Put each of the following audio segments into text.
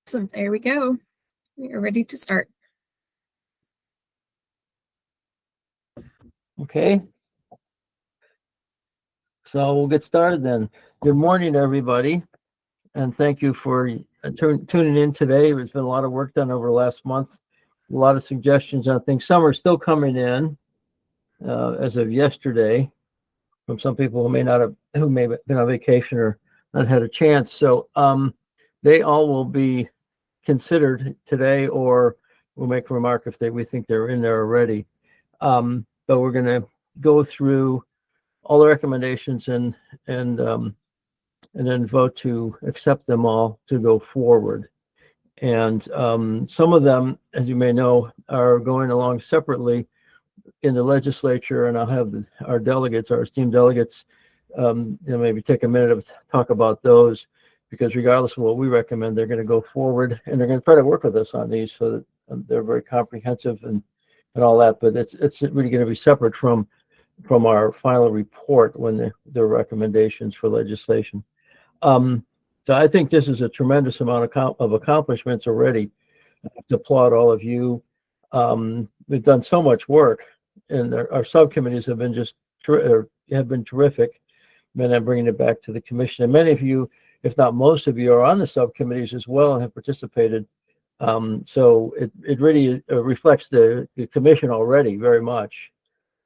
So there we go. We are ready to start. Okay. So we'll get started then. Good morning, everybody. And thank you for tuning in today. There's been a lot of work done over the last month. A lot of suggestions on things. Some are still coming in as of yesterday from some people who may have been on vacation or not had a chance. So they all will be considered today, or we'll make a remark if we think they're in there already. But we're going to go through all the recommendations and then vote to accept them all to go forward. And some of them, as you may know, are going along separately in the legislature, and I'll have our delegates, our esteemed delegates, maybe take a minute to talk about those, because regardless of what we recommend, they're going to go forward and they're going to try to work with us on these so that they're very comprehensive and all that. But it's really going to be separate from our final report when the recommendations for legislation. So I think this is a tremendous amount of accomplishments already. I have to applaud all of you. We've done so much work, and our subcommittees have been terrific. And I'm bringing it back to the commission. And many of you, if not most of you, are on the subcommittees as well and have participated. So it really reflects the commission already very much.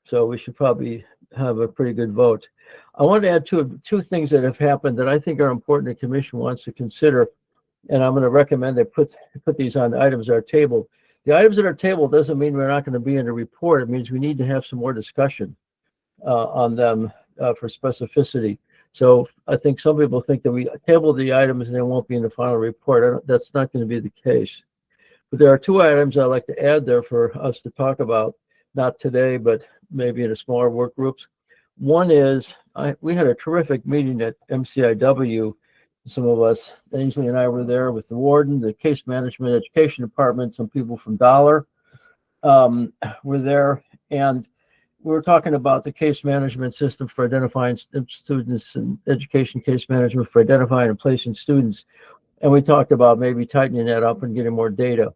So we should probably have a pretty good vote. I want to add two things that have happened that I think are important the commission wants to consider, and I'm going to recommend they put these on the items that are tabled. The items that are tabled doesn't mean we're not going to be in the report. It means we need to have some more discussion on them for specificity. So I think some people think that we tabled the items and they won't be in the final report. That's not going to be the case. But there are two items I'd like to add there for us to talk about, not today, but maybe in a smaller work groups. One is we had a terrific meeting at MCIW. Some of us, Ainsley and I, were there with the warden, the case management education department, some people from Dollar were there, and we were talking about the case management system for identifying students and education case management for identifying and placing students. And we talked about maybe tightening that up and getting more data.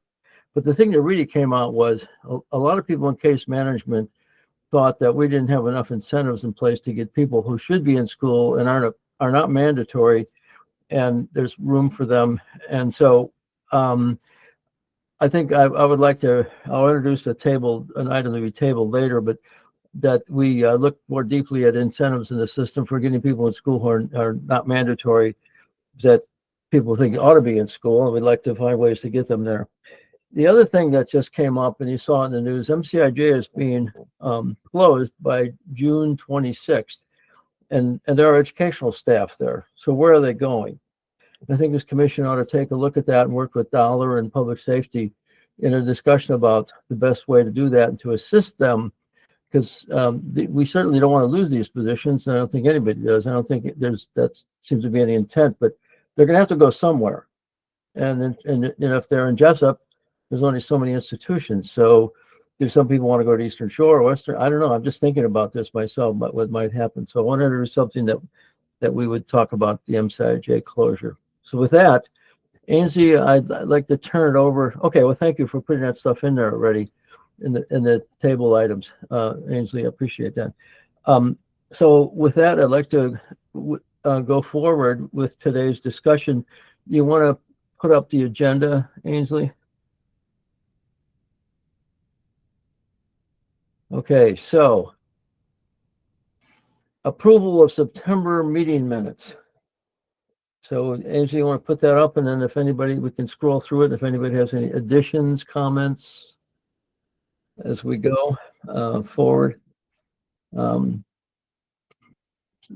But the thing that really came out was a lot of people in case management thought that we didn't have enough incentives in place to get people who should be in school and are not mandatory, and there's room for them. And so I think I would like to, I'll introduce an item to be tabled later, but that we look more deeply at incentives in the system for getting people in school who are not mandatory, that people think ought to be in school, and we'd like to find ways to get them there. The other thing that just came up, and you saw in the news, MCIJ is being closed by June 26th, and there are educational staff there. So where are they going? I think this commission ought to take a look at that and work with Dollar and Public Safety in a discussion about the best way to do that and to assist them, because we certainly don't want to lose these positions. And I don't think anybody does. I don't think that seems to be any intent, but they're going to have to go somewhere. And if they're in Jessup, there's only so many institutions. So do some people want to go to Eastern Shore or Western? I don't know. I'm just thinking about this myself, but what might happen. So I wanted to do something that we would talk about the MCIJ closure. So with that, Ainsley, I'd like to turn it over. Okay, well, thank you for putting that stuff in there already in the table items. Ainsley, I appreciate that. So with that, I'd like to go forward with today's discussion. You want to put up the agenda, Ainsley? Okay, so approval of September meeting minutes. So Ainsley, you want to put that up, and then if anybody, we can scroll through it. If anybody has any additions, comments as we go forward.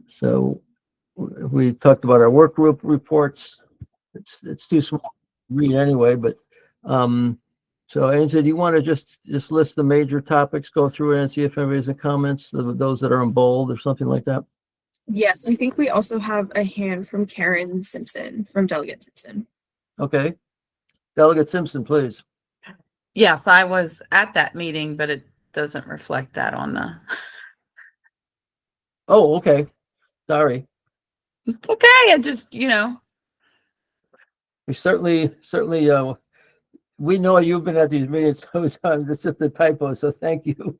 So we talked about our work group reports. It's too small to read anyway, but so Ainsley, do you want to just list the major topics, go through it and see if anybody has any comments, those that are in bold or something like that? Yes, I think we also have a hand from Karen Simpson, from Delegate Simpson. Okay. Delegate Simpson, please. Yes, I was at that meeting, but it doesn't reflect that on the. Oh, okay. Sorry. It's okay. I just, We certainly, we know you've been at these meetings, so it's just a typo, so thank you.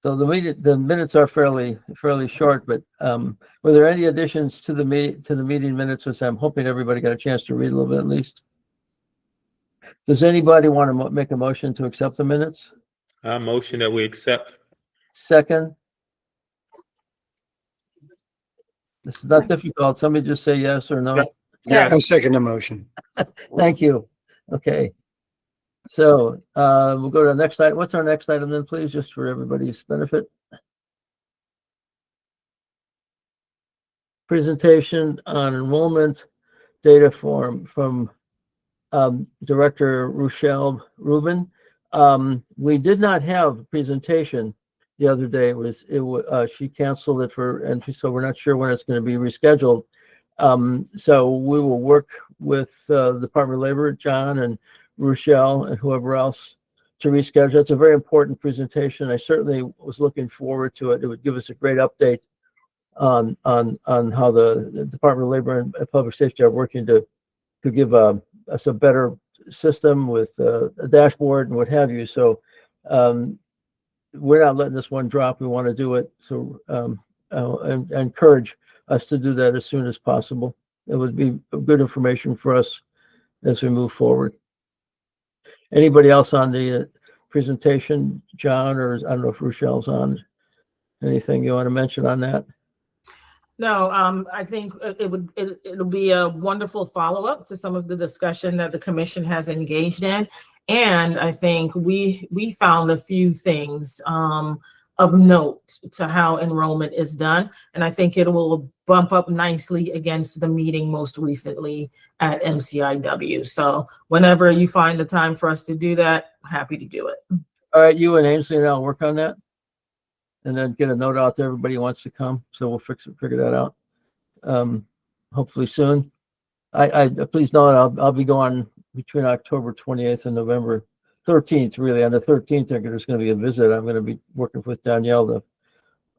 So the minutes are fairly short, but were there any additions to the meeting minutes, which I'm hoping everybody got a chance to read a little bit at least? Does anybody want to make a motion to accept the minutes? Motion that we accept. Second? This is not difficult. Somebody just say yes or no. Yes. I second the motion. Thank you. Okay. So we'll go to the next item. What's our next item then, please, just for everybody's benefit? Presentation on enrollment data from Director Rochelle Rubin. We did not have a presentation the other day. She canceled it so we're not sure when it's going to be rescheduled. So we will work with the Department of Labor, John and Rochelle and whoever else to reschedule. It's a very important presentation. I certainly was looking forward to it. It would give us a great update on how the Department of Labor and Public Safety are working to give us a better system with a dashboard and what have you. So we're not letting this one drop. We want to do it. So and encourage us to do that as soon as possible. It would be good information for us as we move forward. Anybody else on the presentation, John, or I don't know if Rochelle's on? Anything you want to mention on that? No, I think it'll be a wonderful follow-up to some of the discussion that the commission has engaged in. And I think we found a few things of note to how enrollment is done. And I think it will bump up nicely against the meeting most recently at MCIW. So whenever you find the time for us to do that, happy to do it. All right, you and Ainsley and I'll work on that. And then get a note out to everybody who wants to come. So we'll figure that out. Hopefully soon. I please note I'll be going between October 28th and November 13th, really. On the 13th, there's going to be a visit. I'm going to be working with Danielle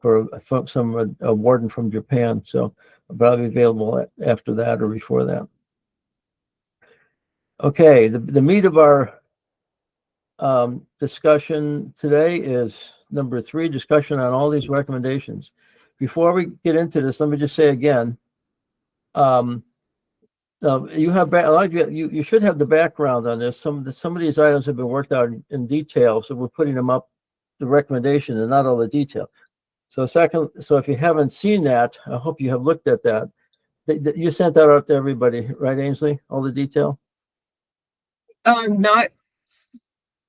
for a warden from Japan. So, but I'll be available after that or before that. Okay, the meat of our discussion today is number 3, discussion on all these recommendations. Before we get into this, let me just say again, you have a lot of you should have the background on this. Some of these items have been worked out in detail, so we're putting them up, the recommendation, and not all the detail. So if you haven't seen that, I hope you have looked at that. You sent that out to everybody, right, Ainsley? All the detail? Not.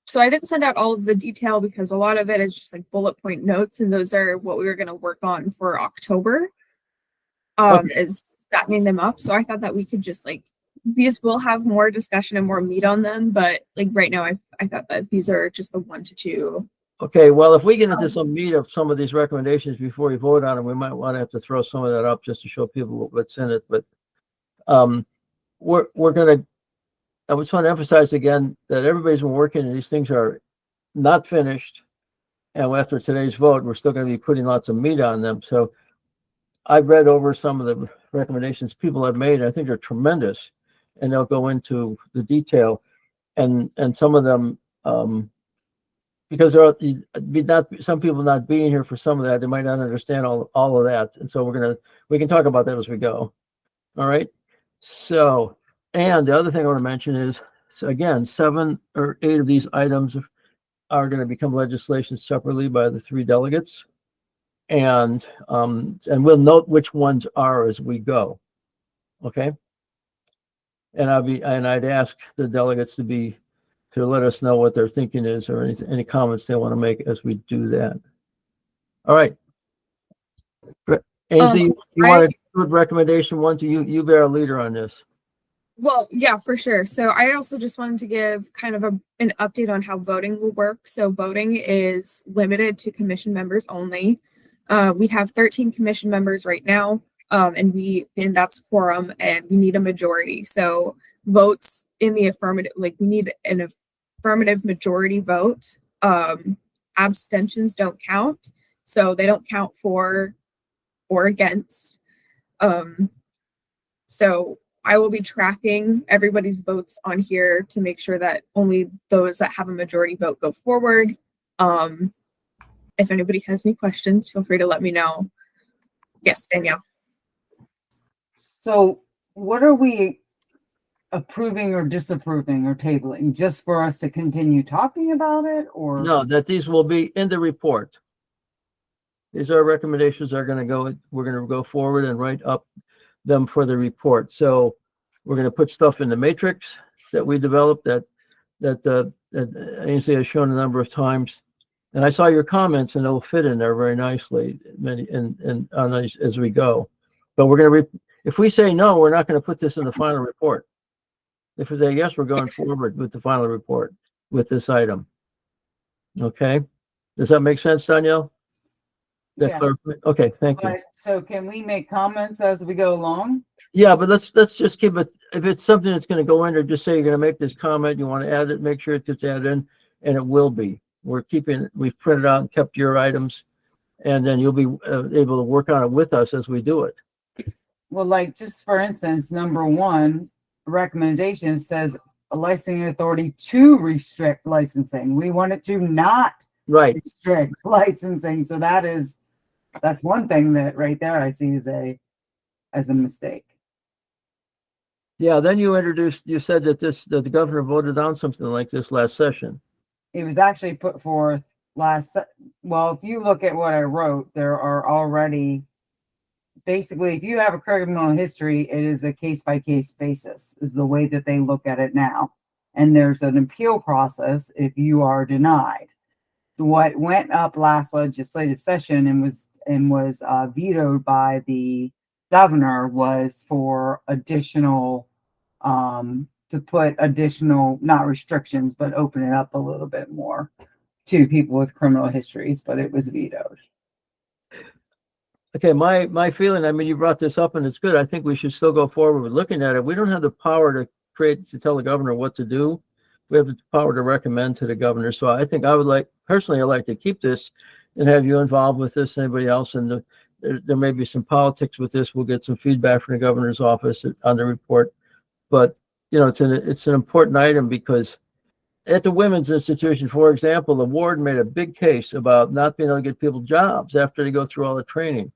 So I didn't send out all of the detail because a lot of it is just like bullet point notes, and those are what we were going to work on for October. Is fattening them up. So I thought that we could just because we'll have more discussion and more meat on them, but right now I thought that these are just the 1 to 2. Okay, well, if we get into some meat of some of these recommendations before we vote on them, we might want to have to throw some of that up just to show people what's in it. But we're going to, I just want to emphasize again that everybody's been working and these things are not finished. And after today's vote, we're still going to be putting lots of meat on them. So I've read over some of the recommendations people have made. I think they're tremendous, and they'll go into the detail. And some of them, because there are some people not being here for some of that, they might not understand all of that. And so we can talk about that as we go. All right. So, and the other thing I want to mention is, so again, 7 or 8 of these items are going to become legislation separately by the 3 delegates. And we'll note which ones are as we go. Okay. And I'd ask the delegates to let us know what their thinking is or any comments they want to make as we do that. All right. Ainsley, you want to do recommendation 1 to you bear a leader on this. Well, yeah, for sure. So I also just wanted to give kind of an update on how voting will work. So voting is limited to commission members only. We have 13 commission members right now, and that's quorum, and we need a majority. So votes in the affirmative, we need an affirmative majority vote. Abstentions don't count. So they don't count for or against. So I will be tracking everybody's votes on here to make sure that only those that have a majority vote go forward. If anybody has any questions, feel free to let me know. Yes, Danielle. So what are we approving or disapproving or tabling? Just for us to continue talking about it, or? No, that these will be in the report. These are recommendations we're going to go forward and write up them for the report. So we're going to put stuff in the matrix that we developed that Ainsley has shown a number of times. And I saw your comments, and it'll fit in there very nicely and on these as we go. But we're going to, if we say no, we're not going to put this in the final report. If we say yes, we're going forward with the final report with this item. Okay, does that make sense, Danielle? Yeah. Okay, thank you. But, so can we make comments as we go along? Yeah, but let's just keep it. If it's something that's going to go in, or just say you're going to make this comment, you want to add it, make sure it gets added in, and it will be. We've printed out and kept your items, and then you'll be able to work on it with us as we do it. Well, like just for instance, number 1 recommendation says a licensing authority to restrict licensing. We want it to not Right. restrict licensing. So that's one thing that right there I see as a mistake. Yeah. Then you said that that the governor voted down something like this last session. It was actually put forth well, if you look at what I wrote, there are already basically, if you have a criminal history, it is a case-by-case basis is the way that they look at it now. And there's an appeal process if you are denied. What went up last legislative session and was vetoed by the governor was for additional, to put additional, not restrictions, but open it up a little bit more to people with criminal histories, but it was vetoed. Okay, my feeling, I mean, you brought this up and it's good. I think we should still go forward with looking at it. We don't have the power to tell the governor what to do. We have the power to recommend to the governor. So I think I'd like to keep this and have you involved with this, anybody else. And there may be some politics with this. We'll get some feedback from the governor's office on the report. But, you know, it's an important item because at the Women's Institution, for example, the warden made a big case about not being able to get people jobs after they go through all the training.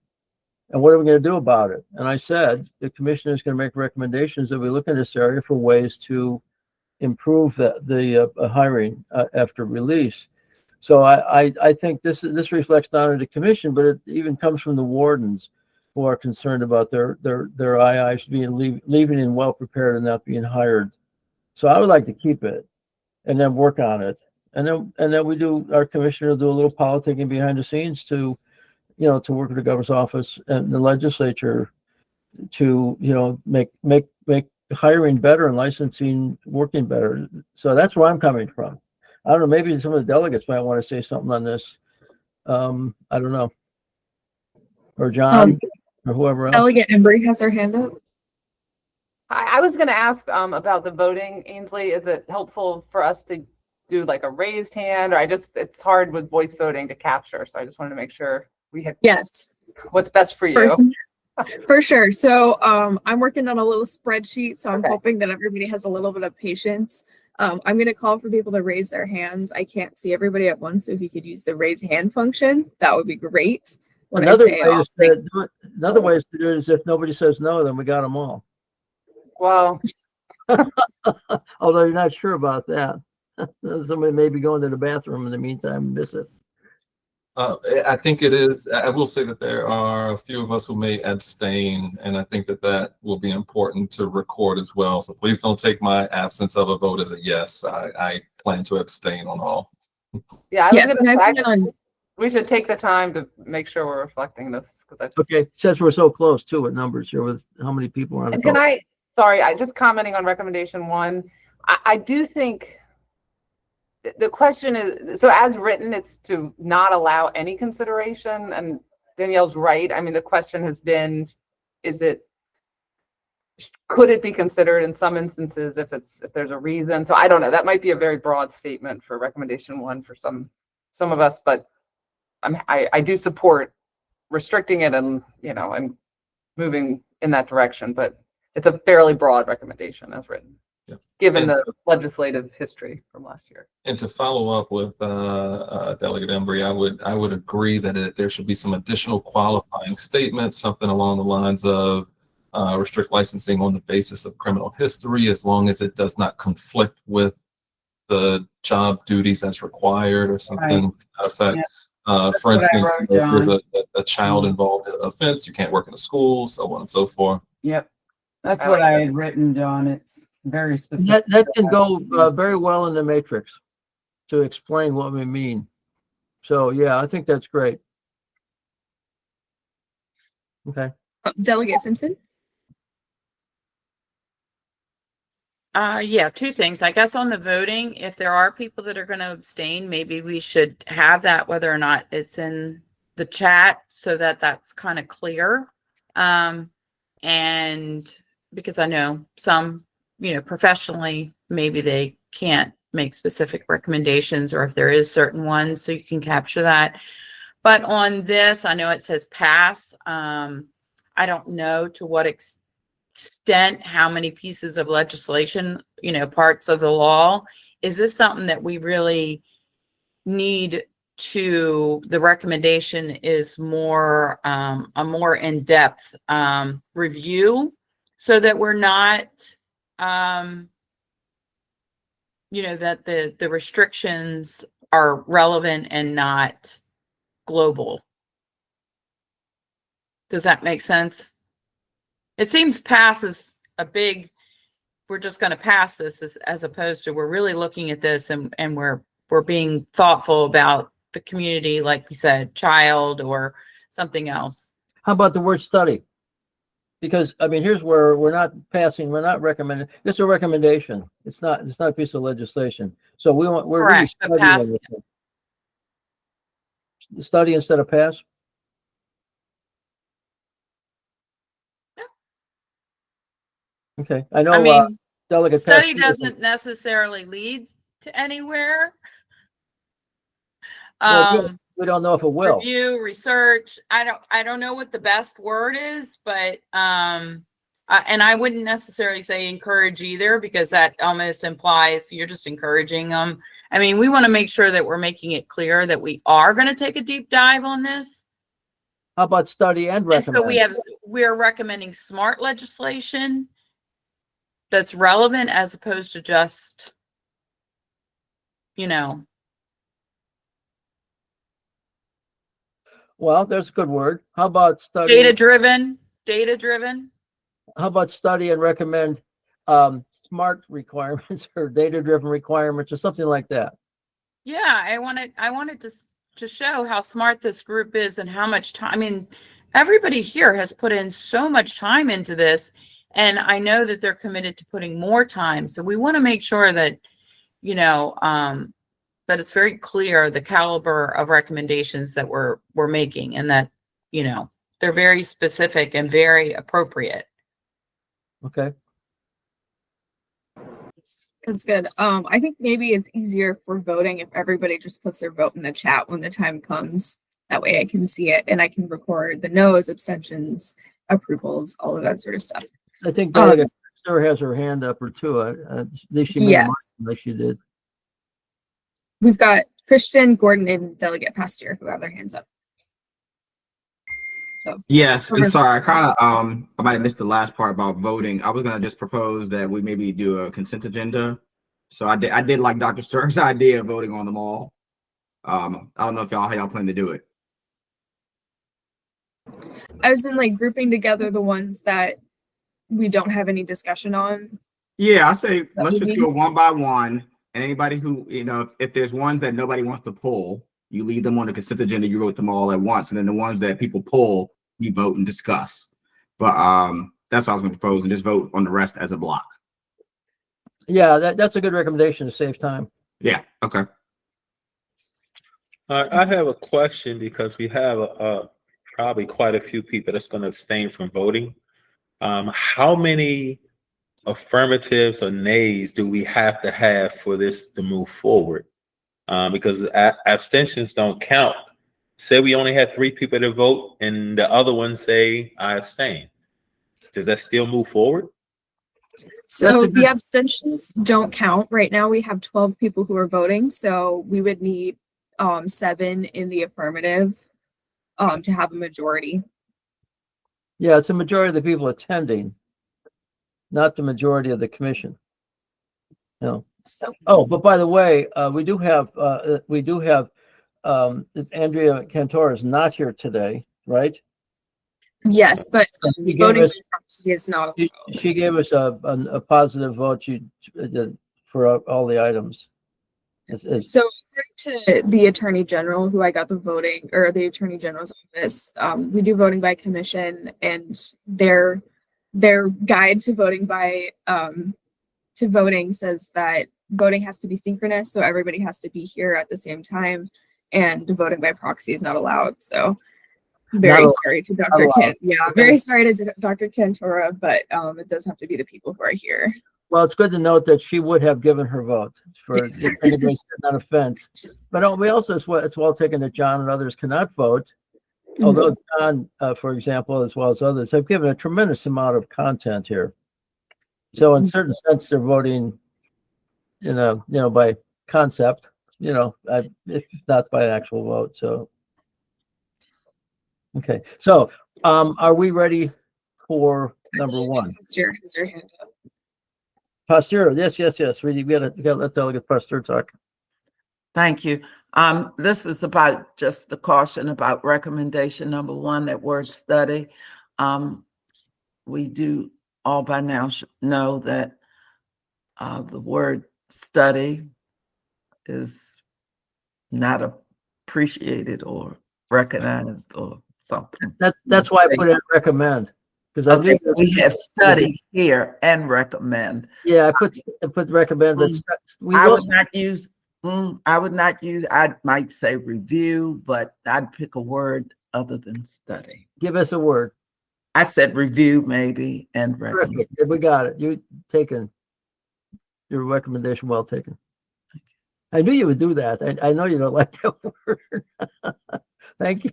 And what are we going to do about it? And I said, the commissioner is going to make recommendations that we look in this area for ways to improve the hiring after release. So I think this reflects not only the commission, but it even comes from the wardens who are concerned about their IIs leaving in well prepared and not being hired. So I would like to keep it and then work on it. And then our commissioner will do a little politicking behind the scenes to work with the governor's office and the legislature to, make hiring better and licensing working better. So that's where I'm coming from. I don't know, maybe some of the delegates might want to say something on this. I don't know. Or John or whoever else. Delegate Embry has her hand up. I was going to ask about the voting, Ainsley. Is it helpful for us to do like a raised hand, or it's hard with voice voting to capture. So I just wanted to make sure we had Yes. what's best for you. For sure. So I'm working on a little spreadsheet, so I'm Okay. hoping that everybody has a little bit of patience. I'm going to call for people to raise their hands. I can't see everybody at once, so if you could use the raise hand function, that would be great. When Another I say another way is to do it is if nobody says no, then we got them all. Well, Although you're not sure about that. Somebody may be going to the bathroom in the meantime and miss it. I think it is. I will say that there are a few of us who may abstain, and I think that will be important to record as well. So please don't take my absence of a vote as a yes. I plan to abstain on all. yeah, I was yes, going and to I've say been on. we should take the time to make sure we're reflecting this because Okay, since we're so close too with numbers here with how many people are on the And can call. I just commenting on recommendation 1, I do think the question is, so as written, it's to not allow any consideration, and Danielle's right. I mean, the question has been, could it be considered in some instances if there's a reason? So I don't know, that might be a very broad statement for recommendation 1 for some of us, but I do support restricting it and, you know, and moving in that direction, but it's a fairly broad recommendation as written, Yeah. given And- the legislative history from last year. And to follow up with Delegate Embry, I would agree that there should be some additional qualifying statements, something along the lines of restrict licensing on the basis of criminal history, as long as it does not conflict with the job duties as required or something to that effect. For what I instance, wrote if there's down. a child involved in an offense, you can't work in a school, so on and so forth. Yep. That's I what like I that. had written, John. It's very specific. That can go very well in the matrix to explain what we mean. So yeah, I think that's great. Okay. Delegate Simpson? Yeah, two things. I guess on the voting, if there are people that are going to abstain, maybe we should have that, whether or not it's in the chat, so that that's kind of clear. And because I know some, you know, professionally, maybe they can't make specific recommendations, or if there is certain ones, so you can capture that. But on this, I know it says pass. I don't know to what extent, how many pieces of legislation, you know, parts of the law. Is this something that we really need to, the recommendation is more, a more in-depth review, so that we're not, you know, that the restrictions are relevant and not global. Does that make sense? It seems pass is a big, we're just going to pass this, as opposed to we're really looking at this and we're being thoughtful about the community, like we said, child or something else. How about the word study? Because I mean, here's where we're not passing, we're not recommending. It's a recommendation. It's not a piece of legislation. So we're really Correct, but studying pass- on this thing. Study instead of pass. Okay, I know. I mean, Delegate study Pastor- doesn't necessarily lead to anywhere. Well, we don't know if it will. Review, research. I don't know what the best word is, but and I wouldn't necessarily say encourage either, because that almost implies you're just encouraging them. I mean, we want to make sure that we're making it clear that we are going to take a deep dive on this. How about study and And so recommend? we're recommending smart legislation that's relevant, as opposed to just, you know, Well, there's a good word. How about study? data driven. How about study and recommend smart requirements or data-driven requirements or something like that? Yeah, I wanted to show how smart this group is and how much time. I mean, everybody here has put in so much time into this, and I know that they're committed to putting more time. So we want to make sure that, you know, that it's very clear the caliber of recommendations that we're making, and that, you know, they're very specific and very appropriate. Okay. That's good. I think maybe it's easier for voting if everybody just puts their vote in the chat when the time comes. That way I can see it and I can record the no's, abstentions, approvals, all of that sort of stuff. I think Delegate Pastor has her hand up or two. At least she made Yes. mine, like she did. We've got Christian, Gordon, and Delegate Pasteur who have their hands up. So Yes, and Okay. sorry, I kind of I might have missed the last part about voting. I was gonna just propose that we maybe do a consent agenda. So I did like Dr. Stern's idea of voting on them all. I don't know if how y'all plan to do it. as in like grouping together the ones that we don't have any discussion on. Yeah, I say That let's would just be- go one by one, and anybody who if there's ones that nobody wants to pull, you leave them on the consent agenda. You vote them all at once, and then the ones that people pull, you vote and discuss. But that's what I was going to propose, and just vote on the rest as a block. Yeah, that's a good recommendation to save time. Yeah. Okay. I have a question, because we have probably quite a few people that's going to abstain from voting. How many affirmatives or nays do we have to have for this to move forward? Because abstentions don't count. say we only had 3 people to vote and the other one say I abstain. Does that still move forward? So a the good- abstentions don't count. Right now, we have 12 people who are voting, so we would need 7 in the affirmative to have a majority. Yeah, it's a majority of the people attending, not the majority of the commission. No. So Oh, but by the way, we do have Andrea Cantor is not here today, right? yes, but She gave voting us, by proxy is not allowed. she gave us a positive vote for all the items. So according to the Attorney General, who I got the voting, or the Attorney General's office, we do voting by commission, and their guide to voting by to voting says that voting has to be synchronous, so everybody has to be here at the same time, and voting by proxy is not allowed. So very Not sorry to not Dr. allowed. Kent. Yeah, Okay. very sorry to Dr. Cantora, but it does have to be the people who are here. Well, it's good to note that she would have given her vote for Yes. if anybody said on offense. But we also, it's well taken that John and others cannot vote. Although John, for example, as well as others, have given a tremendous amount of content here. So in certain sense, they're voting, by concept, if not by actual vote. So, okay. So, are we ready for number 1? Has your hand up. Pasteur, yes. We gotta let Delegate Pasteur talk. Thank you. This is about just the caution about recommendation number 1, that word study. We do all by now know that the word study is not appreciated or recognized or something. That's why I put in recommend. Because I Okay, think we have study here and recommend. yeah, I put recommend, but we I will, would not use, I might say review, but I'd pick a word other than study. give us a word. I said review maybe and recommend. Perfect. We got it. You taken your recommendation, well taken. I knew you would do that. I know you don't like that word. Thank you.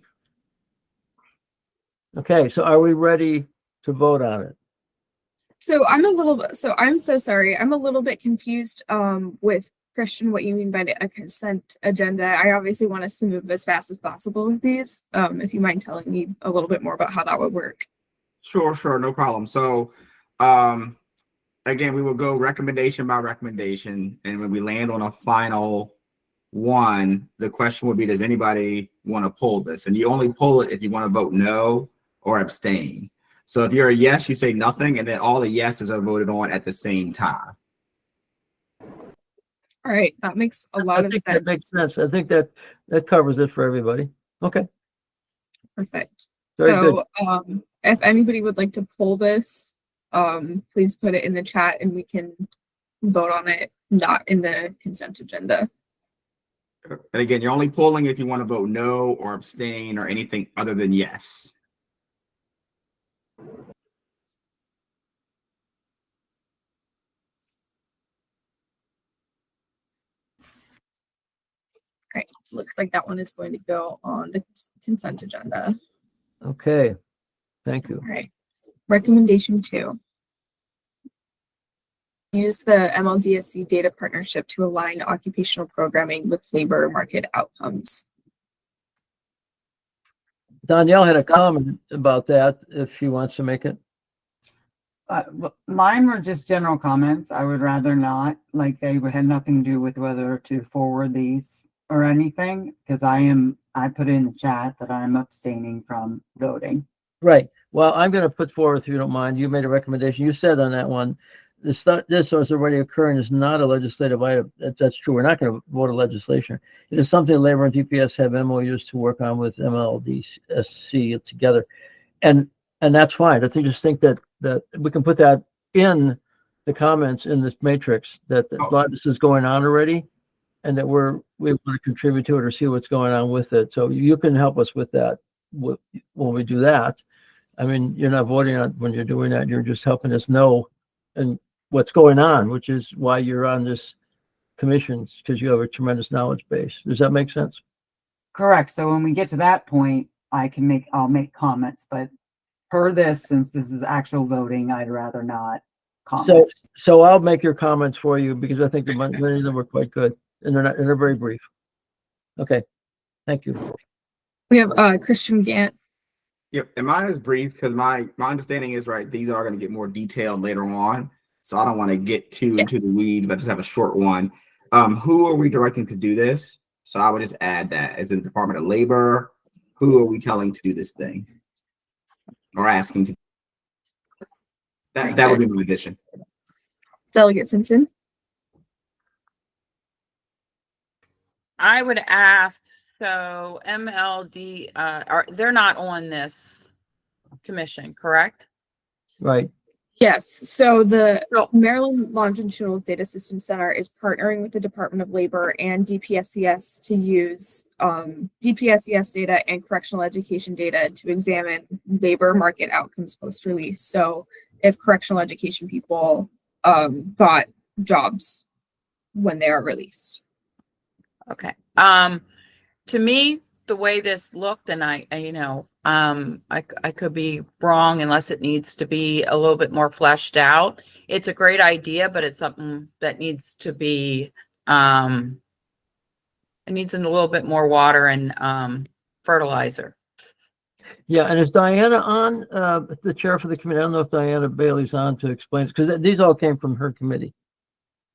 Okay, so are we ready to vote on it? So I'm so sorry. I'm a little bit confused with Christian, what you mean by a consent agenda. I obviously want us to move as fast as possible with these. If you mind telling me a little bit more about how that would work. Sure, no problem. So, again, we will go recommendation by recommendation, and when we land on a final one, the question would be, does anybody want to pull this? And you only pull it if you want to vote no or abstain. So if you're a yes, you say nothing, and then all the yeses are voted on at the same time. All right, that makes a lot I of think sense. that makes sense. I think that covers it for everybody. Okay. Perfect. Very So if anybody would like to pull this, please put it in the chat and we can vote on it, not in the consent agenda. And again, you're only polling if you want to vote no or abstain or anything other than yes. Right, looks like that one is going to go on the consent agenda. Okay. Thank you. All right, recommendation 2. Use the MLDSC data partnership to align occupational programming with labor market outcomes. Danielle had a comment about that, if she wants to make it. Mine were just general comments. I would rather not, like they had nothing to do with whether to forward these or anything, because I put in the chat that I'm abstaining from voting. Right. Well, I'm going to put forward, if you don't mind, you made a recommendation. You said on that one, this was already occurring is not a legislative item. That's true. We're not going to vote a legislation. It is something labor and DPS have MOUs to work on with MLDSC together. And that's fine. I just think that we can put that in the comments in this matrix, that a lot of this is going on already, and that we want to contribute to it or see what's going on with it. So you can help us with that when we do that. I mean, you're not voting on when you're doing that. You're just helping us know and what's going on, which is why you're on this commission, because you have a tremendous knowledge base. Does that make sense? Correct. So when we get to that point, I'll make comments, but per this, since this is actual voting, I'd rather not So, comment. so I'll make your comments for you because I think many of them were quite good and they're very brief. Okay, thank you. We have Christian Gant. Yep, and mine is brief because my understanding is right. These are going to get more detailed later on, so I don't want to get too into Yes. the weeds, but just have a short one. Who are we directing to do this? So I would just add that as in the Department of Labor. Who are we telling to do this thing, or asking to? That would be my addition. Delegate Simpson. I would ask, so MLD, they're not on this commission, correct? Right. Yes, so the So- Maryland Longitudinal Data System Center is partnering with the Department of Labor and DPSCS to use DPSCS data and correctional education data to examine labor market outcomes post-release. So if correctional education people got jobs when they are released. Okay. To me, the way this looked, and I could be wrong unless it needs to be a little bit more fleshed out. It's a great idea, but it's something that needs to be, it needs a little bit more water and fertilizer. Yeah, and is Diana on, the chair for the committee? I don't know if Diana Bailey's on to explain, because these all came from her committee.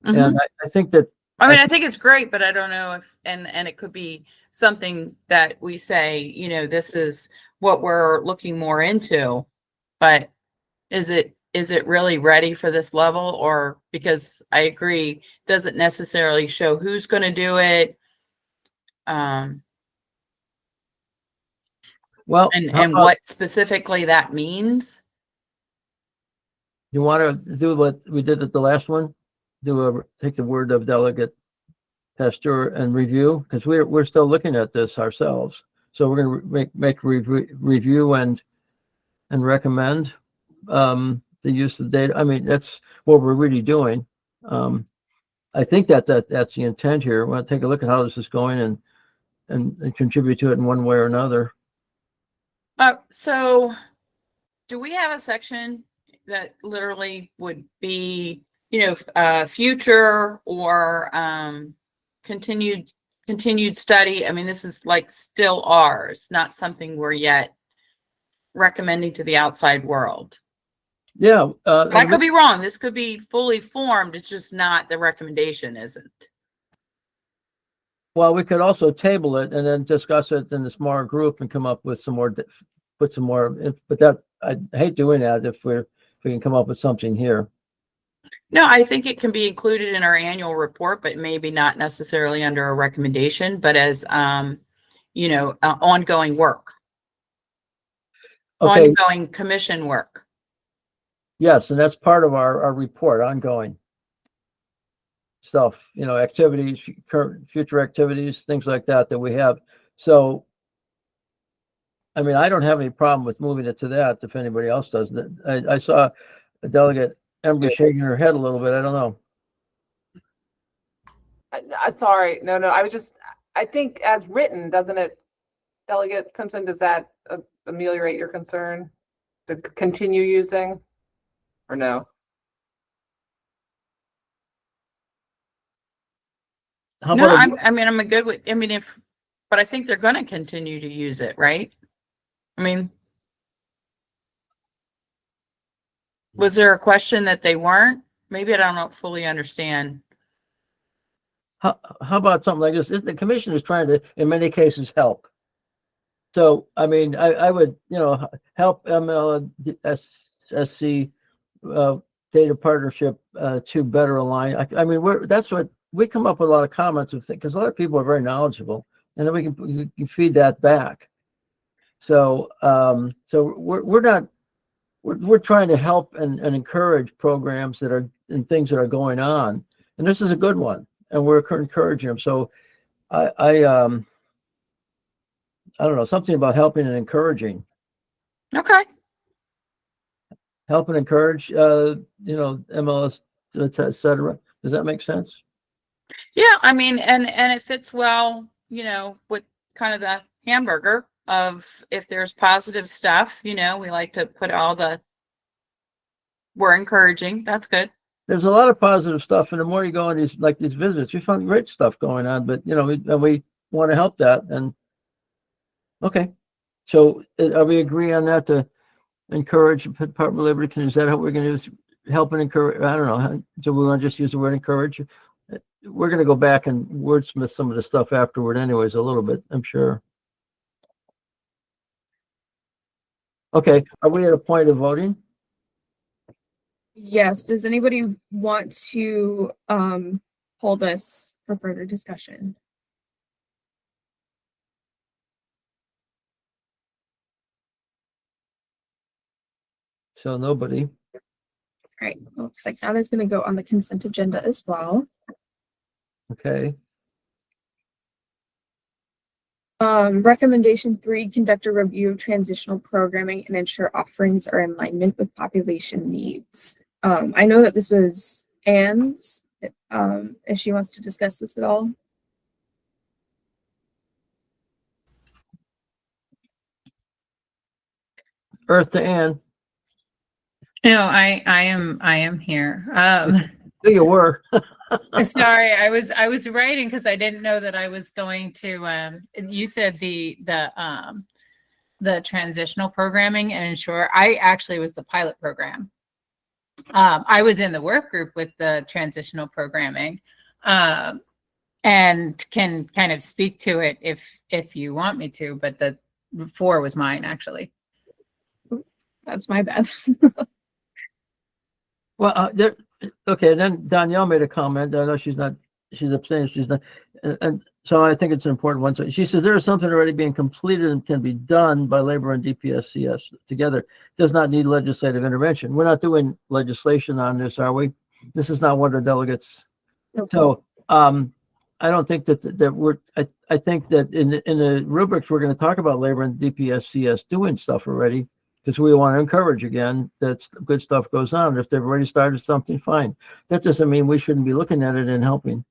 Mhm. And I think that, I mean, I think it's great, but I don't know if, and it could be something that we say, this is what we're looking more into, but is it really ready for this level? Or, because I agree, doesn't necessarily show who's going to do it. well, And how about- what specifically that means. you want to do what we did at the last one? Take the word of Delegate Pasteur and review, because we're still looking at this ourselves. So we're going to make review and recommend the use of data. I mean, that's what we're really doing. I think that's the intent here. We'll take a look at how this is going and contribute to it in one way or another. So do we have a section that literally would be, future or continued study? I mean, this is like still ours, not something we're yet recommending to the outside world. Yeah. But I could be wrong. This could be fully formed. It's just not, the recommendation isn't. Well, we could also table it and then discuss it in a smaller group and come up with some more, but that, I hate doing that if we can come up with something here. No, I think it can be included in our annual report, but maybe not necessarily under a recommendation, but as, ongoing work, Okay, ongoing commission work. yes, and that's part of our report, ongoing stuff, activities, current, future activities, things like that we have. So, I mean, I don't have any problem with moving it to that if anybody else does. I saw a Delegate Embry shaking her head a little bit. I don't know. Sorry, no, I think as written, doesn't it, Delegate Simpson, does that ameliorate your concern to continue using, or no? How No, about, I'm a good with, but I think they're going to continue to use it, right? I mean, was there a question that they weren't? Maybe I don't fully understand. how about something like this? The commission is trying to, in many cases, help. So, I mean, I would, help MLSC data partnership to better align. I mean, that's what we come up with a lot of comments of things, because a lot of people are very knowledgeable, and then we can feed that back. So, we're trying to help and encourage programs and things that are going on, and this is a good one, and we're encouraging them. So, I don't know, something about helping and encouraging. Okay. Help and encourage, MLS, et cetera. Does that make sense? Yeah, I mean, and it fits well, with kind of the hamburger of if there's positive stuff, we like to put all we're encouraging. That's good. There's a lot of positive stuff, and the more you go on these visits, you find great stuff going on. But we want to help that. And okay, so are we agree on that to encourage Department of Labor? Is that how we're going to help and encourage? I don't know. So we want to just use the word encourage. We're going to go back and wordsmith some of the stuff afterward, anyways, a little bit, I'm sure. Okay, are we at a point of voting? Yes. Does anybody want to hold this for further discussion? So nobody. All right. Looks like that is going to go on the consent agenda as well. Okay. Recommendation 3, conduct a review of transitional programming and ensure offerings are in alignment with population needs. I know that this was Anne's, if she wants to discuss this at all. Earth to Ann. No, I am here. There you were. Sorry, I was writing because I didn't know that I was going to. You said the transitional programming and ensure. I actually was the pilot program. I was in the work group with the transitional programming, and can kind of speak to it if you want me to. But the 4 was mine actually. That's my bad. Well, okay, then Danielle made a comment. I know she's abstaining. She's not, and so I think it's an important one. So she says there is something already being completed and can be done by labor and DPSCS together. It does not need legislative intervention. We're not doing legislation on this, are we? This is not what our delegates. Okay. So I don't think that we're. I think that in the rubrics we're going to talk about labor and DPSCS doing stuff already, because we want to encourage again that good stuff goes on. If they've already started something, fine. That doesn't mean we shouldn't be looking at it and helping,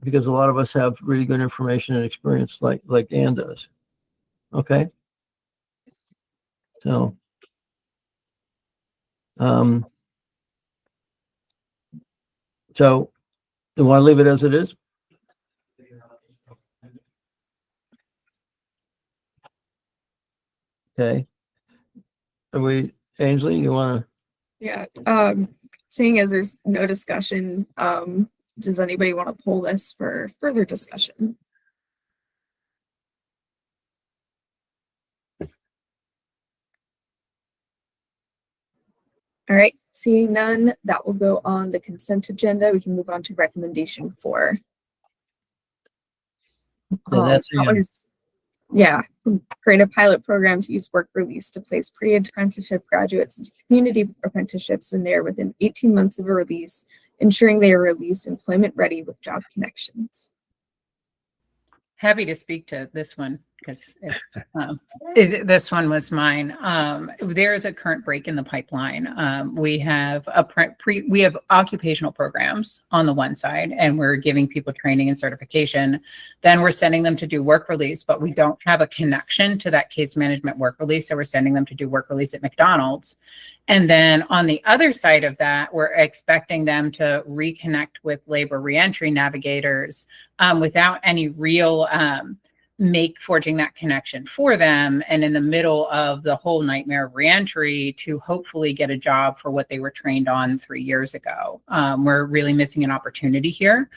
because a lot of us have really good information and experience like Ann does. Okay. So, so you want to leave it as it is? Okay. Are we, Ainsley, you want to? Yeah. Seeing as there's no discussion, does anybody want to pull this for further discussion? All right, seeing none, that will go on the consent agenda. We can move on to recommendation 4. And that's that one is, yeah, create a pilot program to use work release to place pre-apprenticeship graduates into community apprenticeships when they are within 18 months of a release, ensuring they are released employment ready with job connections. Happy to speak to this one because this one was mine. There is a current break in the pipeline. We have we have occupational programs on the one side, and we're giving people training and certification. Then we're sending them to do work release, but we don't have a connection to that case management work release. So we're sending them to do work release at McDonald's. And then on the other side of that, we're expecting them to reconnect with labor reentry navigators without any real forging that connection for them. And in the middle of the whole nightmare of reentry, to hopefully get a job for what they were trained on 3 years ago. We're really missing an opportunity here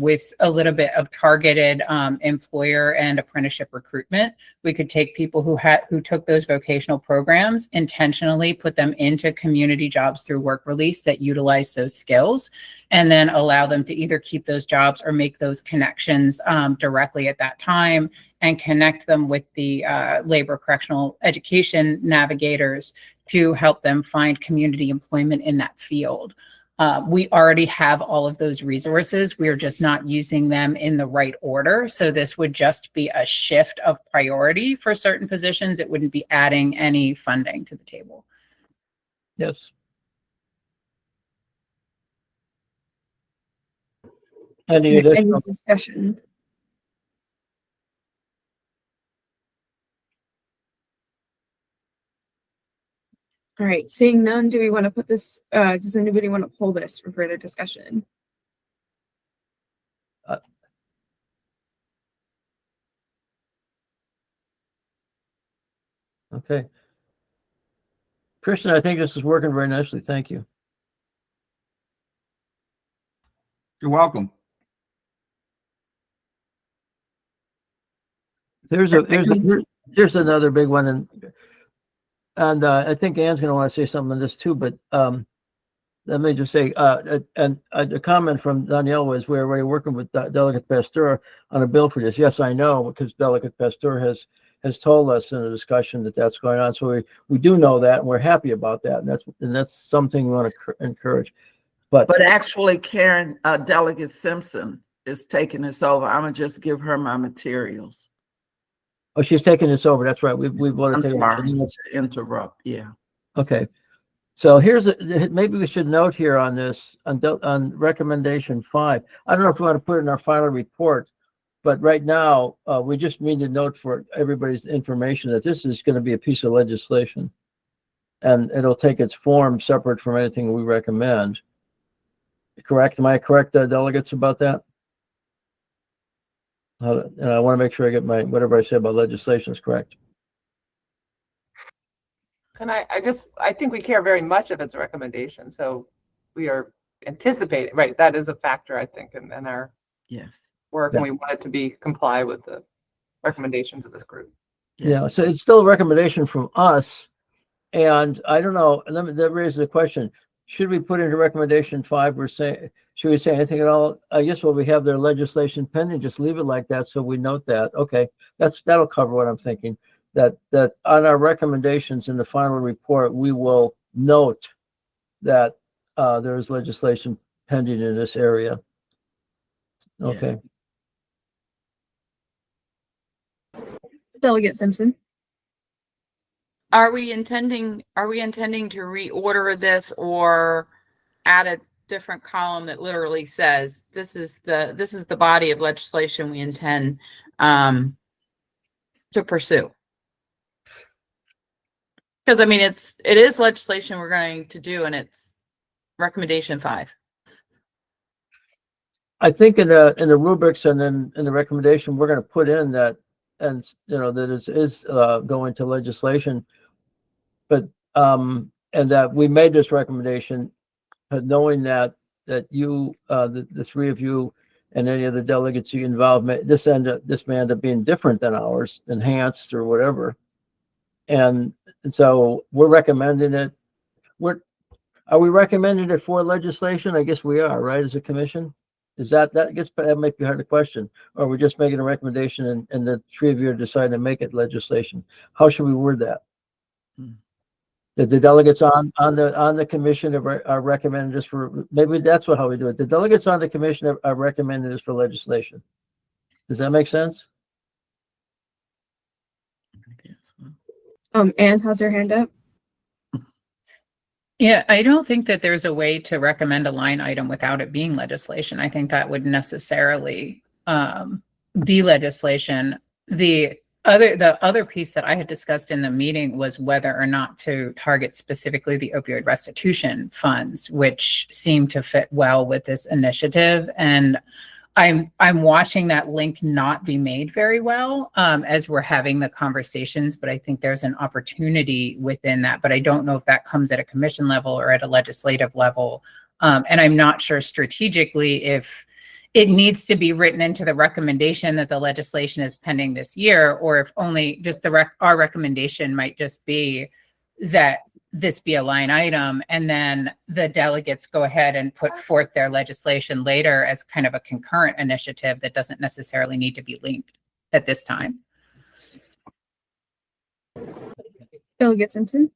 with a little bit of targeted employer and apprenticeship recruitment. We could take people who took those vocational programs, intentionally put them into community jobs through work release that utilize those skills, and then allow them to either keep those jobs or make those connections directly at that time, and connect them with the labor correctional education navigators to help them find community employment in that field. We already have all of those resources. We are just not using them in the right order. So this would just be a shift of priority for certain positions. It wouldn't be adding any funding to the table. Yes. Any additional? Any discussion? All right, seeing none, do we want to put this, does anybody want to pull this for further discussion? Okay. Kristen, I think this is working very nicely. Thank you. You're welcome. Here's another big one, and I think Ann's going to want to say something on this too. But let me just say, and a comment from Danielle was we're already working with Delegate Pasteur on a bill for this. Yes, I know, because Delegate Pasteur has told us in a discussion that that's going on. So we do know that, and we're happy about that, and that's something we want to encourage. But actually, Karen, Delegate Simpson is taking this over. I'm gonna just give her my materials. oh, she's taking this over. That's right. We want I'm to take sorry it. to interrupt. Yeah. Okay. So maybe we should note here on this, on recommendation 5. I don't know if we want to put it in our final report, but right now, we just need to note for everybody's information that this is going to be a piece of legislation, and it'll take its form separate from anything we recommend. Correct? Am I correct, delegates, about that? And I want to make sure I get whatever I say about legislation is correct. And I think we care very much if it's a recommendation. So we are anticipating, right? That is a factor, I think, in our Yes. work, Yeah. and we want it to comply with the recommendations of this group. Yeah, Yes. so it's still a recommendation from us, and I don't know, and that raises a question. Should we put into recommendation 5, should we say anything at all? I guess when we have their legislation pending, just leave it like that so we note that. Okay, that'll cover what I'm thinking. That on our recommendations in the final report, we will note that there is legislation pending in this area. Okay. Delegate Simpson. Are we intending to reorder this or add a different column that literally says this is the body of legislation we intend to pursue? Because I mean it is legislation we're going to do, and it's recommendation 5. I think in the rubrics and then in the recommendation, we're going to put in that, and that is going to legislation, but and that we made this recommendation, knowing that you, the 3 of you, and any of the delegates you involved, this may end up being different than ours, enhanced or whatever, and so we're recommending it. Are we recommending it for legislation? I guess we are, right, as a commission? Is that might be hard to question, or we're just making a recommendation and the 3 of you are deciding to make it legislation? How should we word that? That the delegates on the commission are recommending this for, maybe that's how we do it. The delegates on the commission are recommending this for legislation. Does that make sense? Anne has her hand up. Yeah, I don't think that there's a way to recommend a line item without it being legislation. I think that would necessarily be legislation. The other piece that I had discussed in the meeting was whether or not to target specifically the opioid restitution funds, which seem to fit well with this initiative. And I'm watching that link not be made very well as we're having the conversations, but I think there's an opportunity within that. But I don't know if that comes at a commission level or at a legislative level. And I'm not sure strategically if it needs to be written into the recommendation that the legislation is pending this year, or if only just our recommendation might just be that this be a line item, and then the delegates go ahead and put forth their legislation later as kind of a concurrent initiative that doesn't necessarily need to be linked at this time. Delegate Simpson.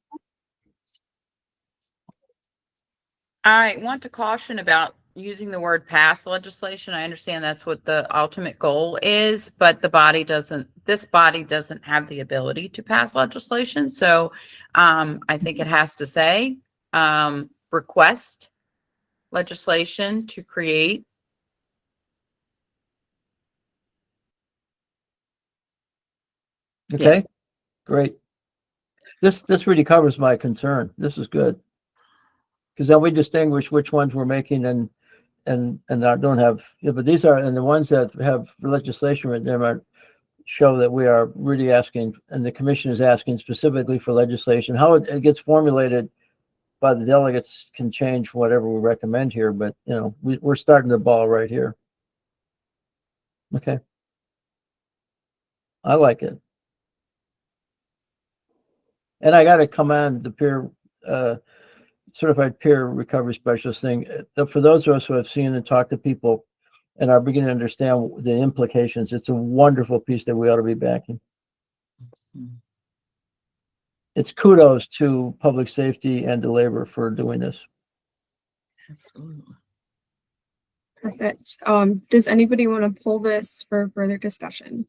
I want to caution about using the word pass legislation. I understand that's what the ultimate goal is, but this body doesn't have the ability to pass legislation. So I think it has to say request legislation to create. Okay, great. This really covers my concern. This is good. Because then we distinguish which ones we're making and I don't have, yeah, but these are, and the ones that have legislation written in them show that we are really asking, and the commission is asking specifically for legislation. How it gets formulated by the delegates can change whatever we recommend here, but you know, we're starting the ball right here. Okay. I like it. And I got to commend the peer, certified peer recovery specialist thing. For those of us who have seen and talked to people and are beginning to understand the implications, it's a wonderful piece that we ought to be backing. It's kudos to public safety and to labor for doing this. Absolutely. Perfect. Does anybody want to pull this for further discussion?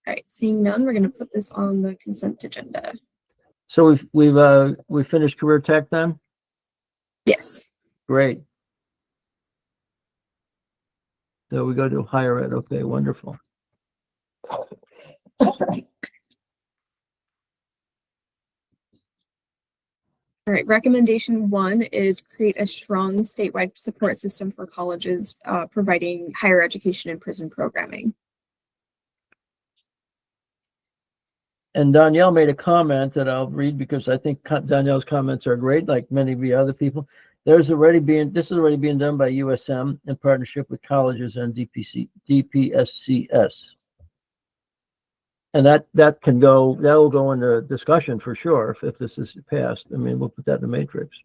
All right, seeing none, we're going to put this on the consent agenda. So we've finished career tech then? Yes. Great. So we go to higher ed. Okay, wonderful. All right, recommendation 1 is create a strong statewide support system for colleges providing higher education and prison programming. And Danielle made a comment that I'll read because I think Danielle's comments are great, like many of the other people. This is already being done by USM in partnership with colleges and DPSCS. And that will go into discussion for sure if this is passed. I mean, we'll put that in the matrix.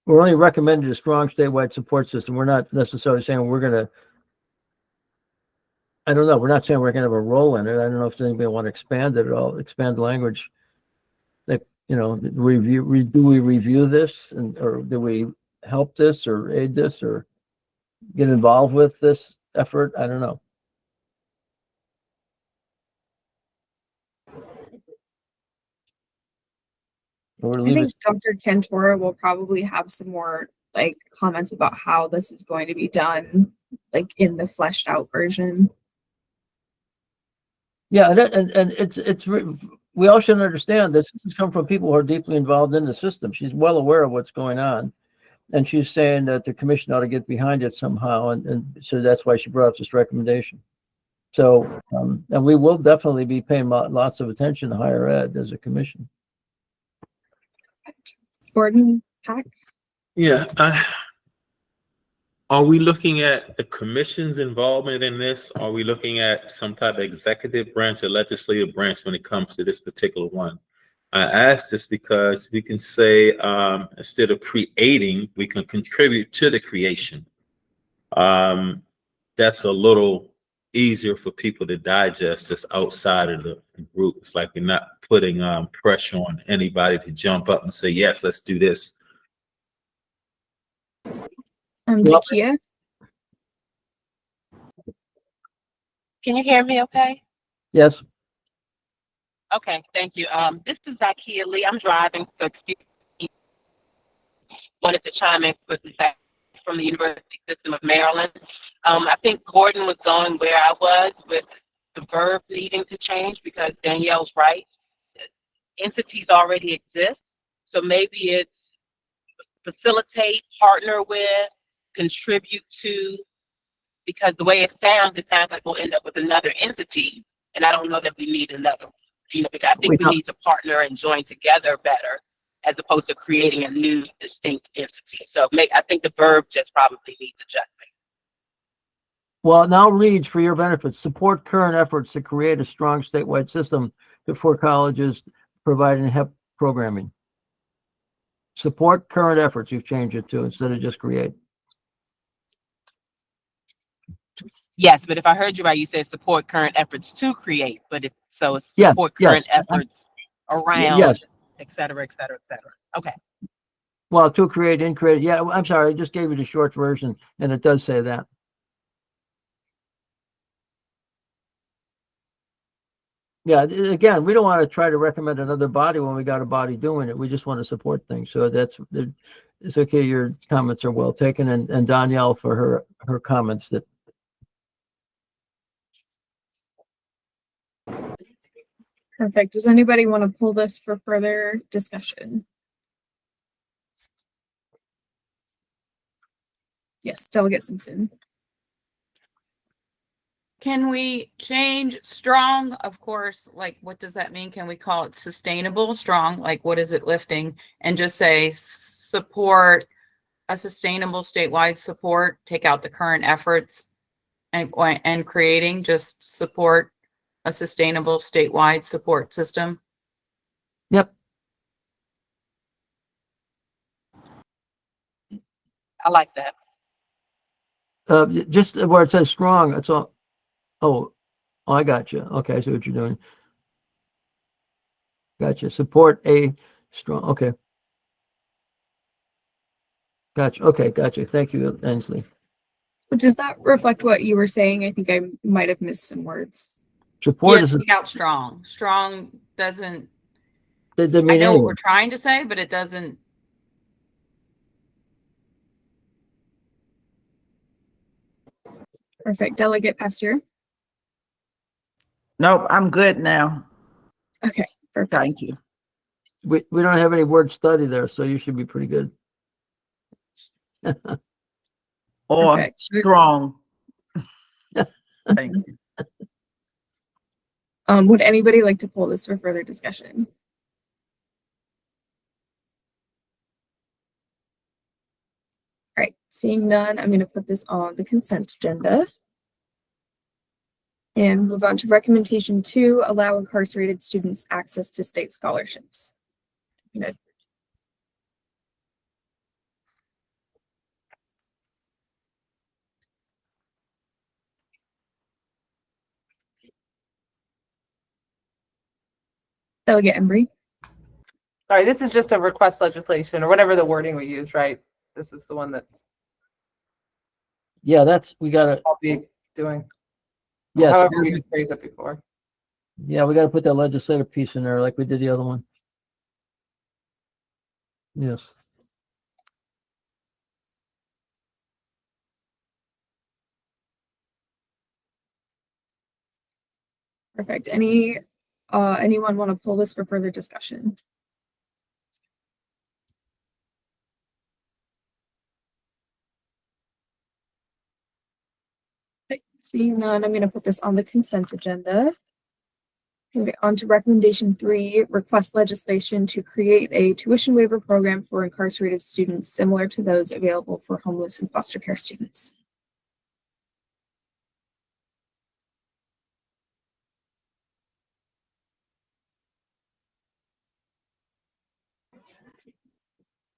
We're only recommending a strong statewide support system. We're not necessarily saying we're going to, I don't know. We're not saying we're going to have a role in it. I don't know if anybody want to expand it at all, expand the language. Like, you know, do we review this or do we help this or aid this or get involved with this effort? I don't know. I think Dr. Cantora will probably have some more like comments about how this is going to be done, like in the fleshed out version. Yeah, and we all should understand this has come from people who are deeply involved in the system. She's well aware of what's going on, and she's saying that the commission ought to get behind it somehow, and so that's why she brought up this recommendation. So, and we will definitely be paying lots of attention to higher ed as a commission. Gordon Pack? Yeah. Are we looking at the commission's involvement in this? Are we looking at some type of executive branch or legislative branch when it comes to this particular one? I ask this because we can say instead of creating, we can contribute to the creation. That's a little easier for people to digest that's outside of the group. It's like we're not putting pressure on anybody to jump up and say, yes, let's do this. Zakia? Can you hear me okay? Yes. Okay, thank you. This is Zakia Lee. I'm driving, so excuse me. Wanted to chime in with that from the University System of Maryland. I think Gordon was going where I was with the verb needing to change because Danielle's right. Entities already exist, so maybe it's facilitate, partner with, contribute to, because the way it sounds like we'll end up with another entity, and I don't know that we need another. Because I think we need to partner and join together better, as opposed to creating a new distinct entity. So I think the verb just probably needs adjustment. Well, now reads for your benefit. Support current efforts to create a strong statewide system for colleges providing HEP programming. Support current efforts. You've changed it to instead of just create. Yes, but if I heard you right, you said support current efforts to create, but it's support yes, current efforts around, yes, et cetera, et cetera, et cetera. Okay. Well, to create, in create. Yeah, I'm sorry. I just gave you the short version, and it does say that. Yeah, again, we don't want to try to recommend another body when we got a body doing it. We just want to support things. So it's okay. Your comments are well taken, and Danielle for her comments that. Perfect. Does anybody want to pull this for further discussion? Yes, Delegate Simpson. Can we change strong? Of course, like what does that mean? Can we call it sustainable strong? Like what is it lifting? And just say support a sustainable statewide support, take out the current efforts and creating, just support a sustainable statewide support system. Yep. I like that. Just where it says strong, that's all. Oh, I got you. Okay, I see what you're doing. Gotcha. Support a strong. Okay. Gotcha. Okay, gotcha. Thank you, Ainsley. Does that reflect what you were saying? I think I might have missed some words. Support Yeah, is take out strong. Strong doesn't, doesn't I mean know what anything. we're trying to say, but it doesn't. Perfect. Delegate Pasteur. Nope, I'm good now. Okay, perfect. Thank you. We don't have any word study there, so you should be pretty good. Or Perfect. strong. Thank you. Would anybody like to pull this for further discussion? All right, seeing none, I'm going to put this on the consent agenda. And move on to recommendation 2, allow incarcerated students access to state scholarships. Delegate Embry. Sorry, this is just a request legislation or whatever the wording we use, right? This is the one that Yeah, we gotta. I'll be doing. Yes. However we phrased it before. Yeah, we gotta put that legislative piece in there like we did the other one. Yes. Perfect. Anyone want to pull this for further discussion? Okay, seeing none, I'm going to put this on the consent agenda. Okay, on to recommendation 3, request legislation to create a tuition waiver program for incarcerated students similar to those available for homeless and foster care students.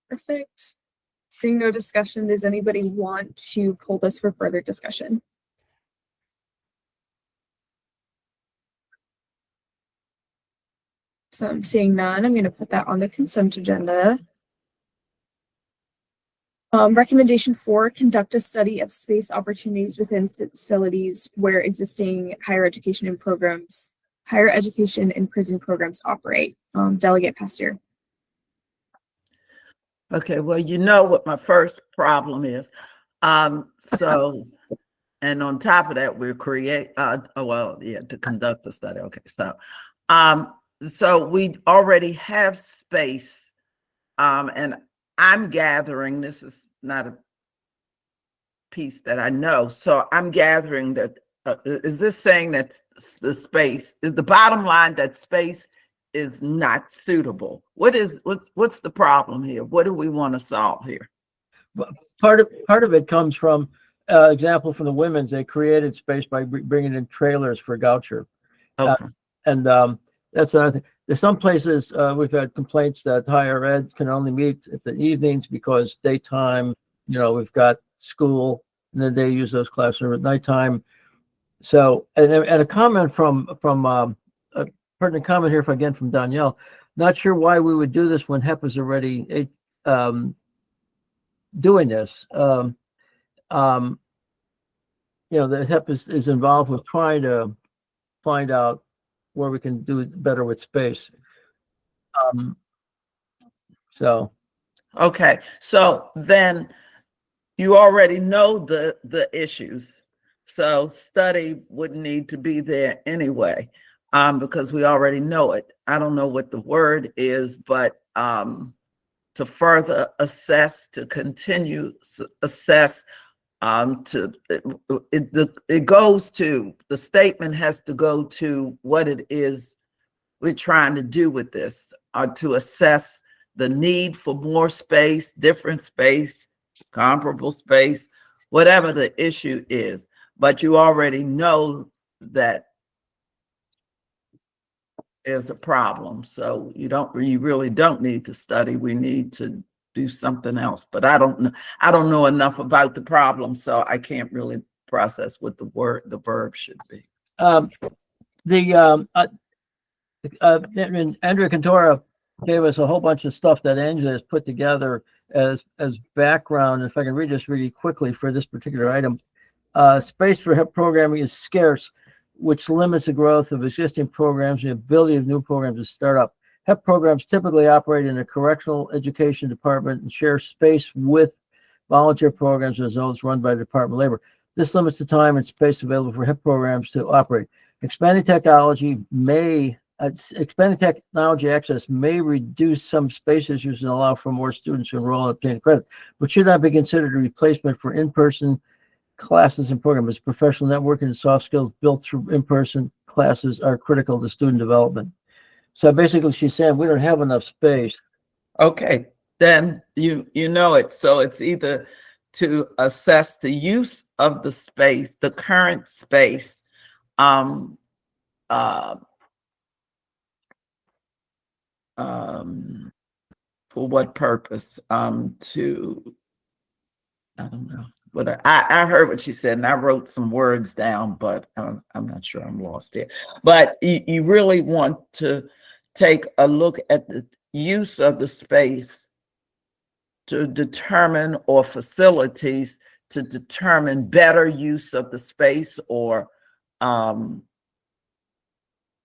Perfect. Seeing no discussion, does anybody want to pull this for further discussion? So I'm seeing none. I'm going to put that on the consent agenda. Recommendation 4, conduct a study of space opportunities within facilities where existing higher education and prison programs operate. Delegate Pasteur. Okay, well, you know what my first problem is. So, and on top of that, we'll create, to conduct the study. Okay, so we already have space, and I'm gathering, this is not a piece that I know, so I'm gathering that, is this saying that the space, is the bottom line that space is not suitable? What's the problem here? What do we want to solve here? Part of it comes from example from the women's. They created space by bringing in trailers for Goucher. Okay. That's another thing. There's some places we've had complaints that higher ed can only meet at the evenings because daytime, we've got school, and then they use those classrooms at nighttime. So, and a comment from a pertinent comment here again from Danielle. Not sure why we would do this when HEP is already doing this. The HEP is involved with trying to find out where we can do it better with space. So, Okay, so then you already know the issues. So study would need to be there anyway, because we already know it. I don't know what the word is, but to further assess, to continue assess, it goes to, the statement has to go to what it is we're trying to do with this, to assess the need for more space, different space, comparable space, whatever the issue is. But you already know that there's a problem. So you really don't need to study. We need to do something else. But I don't know enough about the problem, so I can't really process what the verb should be. and Andrea Cantora gave us a whole bunch of stuff that Angela has put together as background. If I can read this really quickly for this particular item. Space for HEP programming is scarce, which limits the growth of existing programs and the ability of new programs to start up. HEP programs typically operate in a correctional education department and share space with volunteer programs and those run by the Department of Labor. This limits the time and space available for HEP programs to operate. Expanding technology access may reduce some space issues and allow for more students to enroll and obtain credit, but should not be considered a replacement for in-person classes and programs. Professional networking and soft skills built through in-person classes are critical to student development. So basically she's saying we don't have enough space. Okay, then you know it. So it's either to assess the use of the space, the current space, for what purpose? I don't know. But I heard what she said, and I wrote some words down, but I'm not sure, I'm lost here. But you really want to take a look at the use of the space to determine, or facilities to determine better use of the space, or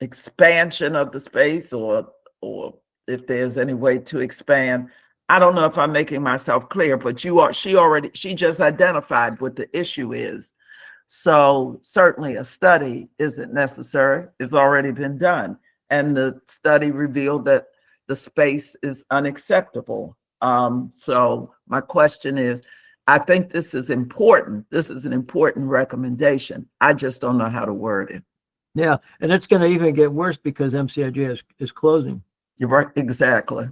expansion of the space, or if there's any way to expand. I don't know if I'm making myself clear, but she just identified what the issue is. So certainly a study isn't necessary. It's already been done. And the study revealed that the space is unacceptable. So my question is, I think this is important. This is an important recommendation. I just don't know how to word it. Yeah, and it's going to even get worse because MCIG is closing. You're right, exactly.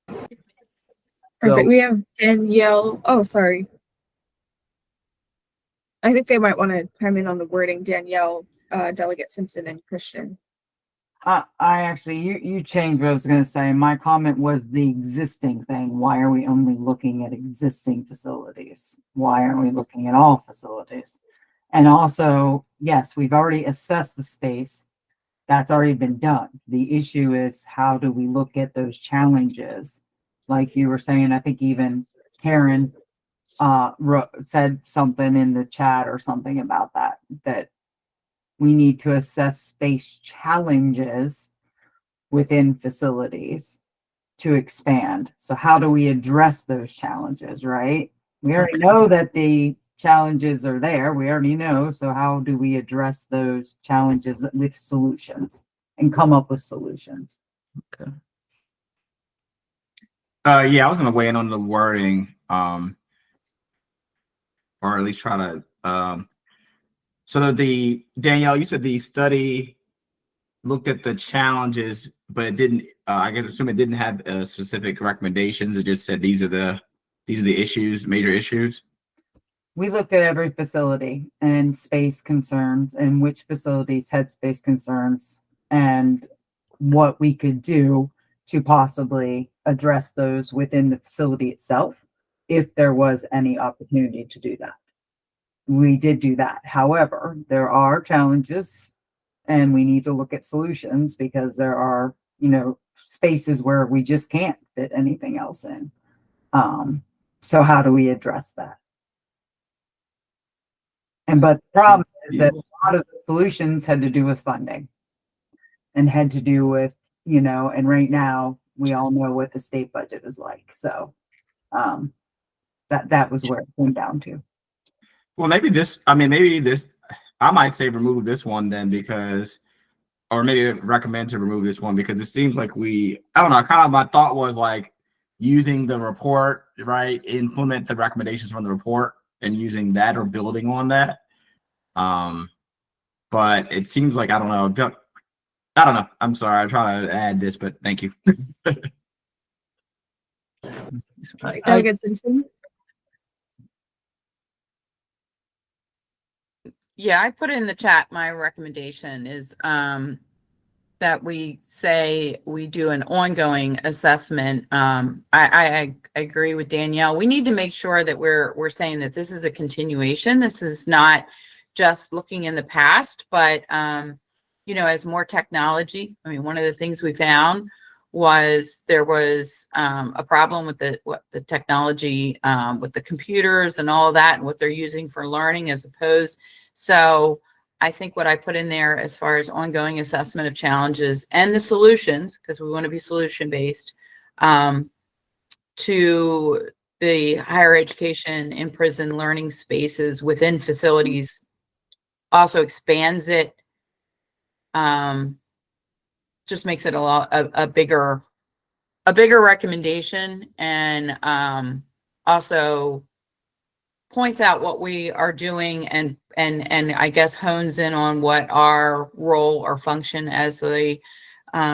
Perfect. So- We have Danielle. Oh, sorry. I think they might want to chime in on the wording. Danielle, Delegate Simpson, and Christian. I actually, you changed what I was going to say. My comment was the existing thing. Why are we only looking at existing facilities? Why aren't we looking at all facilities? And also, yes, we've already assessed the space. That's already been done. The issue is, how do we look at those challenges? Like you were saying, I think even Karen said something in the chat or something about that we need to assess space challenges within facilities to expand. So how do we address those challenges, right? We already know that the challenges are there. We already know. So how do we address those challenges with solutions and come up with solutions? Okay. Yeah, I was gonna weigh in on the wording, or at least try to. So the Danielle, you said the study looked at the challenges, but it didn't. I guess assume it didn't have specific recommendations. It just said these are the issues, major issues. We looked at every facility and space concerns, and which facilities had space concerns, and what we could do to possibly address those within the facility itself, if there was any opportunity to do that. We did do that. However, there are challenges, and we need to look at solutions, because there are, spaces where we just can't fit anything else in. So how do we address that? But the problem is that a lot of the solutions had to do with funding. and had to do with, you know, and right now we all know what the state budget is like. So that was where it came down to. Well, maybe this, I might say remove this one then because, or maybe recommend to remove this one because it seems like I don't know, kind of my thought was like using the report, right? Implement the recommendations from the report and using that or building on that. But it seems like, I don't know. I'm sorry. I'm trying to add this, but thank you. Delegate Simpson. Yeah, I put in the chat, my recommendation is that we say we do an ongoing assessment. I agree with Danielle. We need to make sure that we're saying that this is a continuation. This is not just looking in the past, but you know, as more technology, I mean, one of the things we found was there was a problem with the technology, with the computers and all of that and what they're using for learning as opposed. So I think what I put in there as far as ongoing assessment of challenges and the solutions, because we want to be solution-based, to the higher education in prison learning spaces within facilities, also expands it, just makes it a bigger recommendation, and also points out what we are doing and I guess hones in on what our role or function as the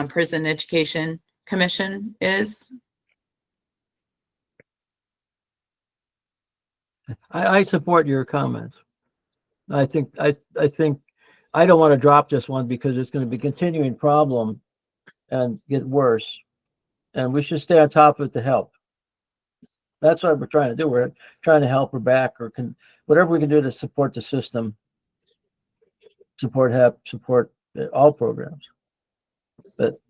Prison Education Commission is. I support your comments. I think I don't want to drop this one because it's going to be a continuing problem and get worse. And we should stay on top of it to help. That's what we're trying to do. We're trying to help her back or whatever we can do to support the system, support all programs. But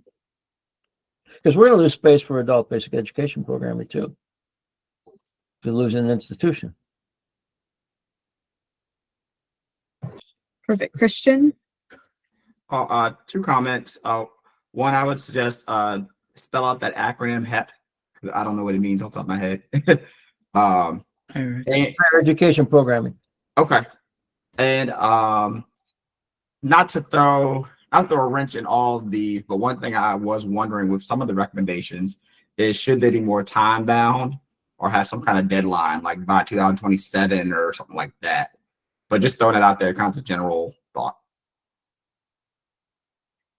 because we're going to lose space for adult basic education programming too. To lose an institution. Perfect. Christian. Two comments. One, I would suggest spell out that acronym HEP. I don't know what it means off the top of my head. Higher education programming. Okay. And not to throw a wrench in all of these, but one thing I was wondering with some of the recommendations is should they be more time bound or have some kind of deadline, like by 2027 or something like that? But just throwing it out there, kind of a general thought.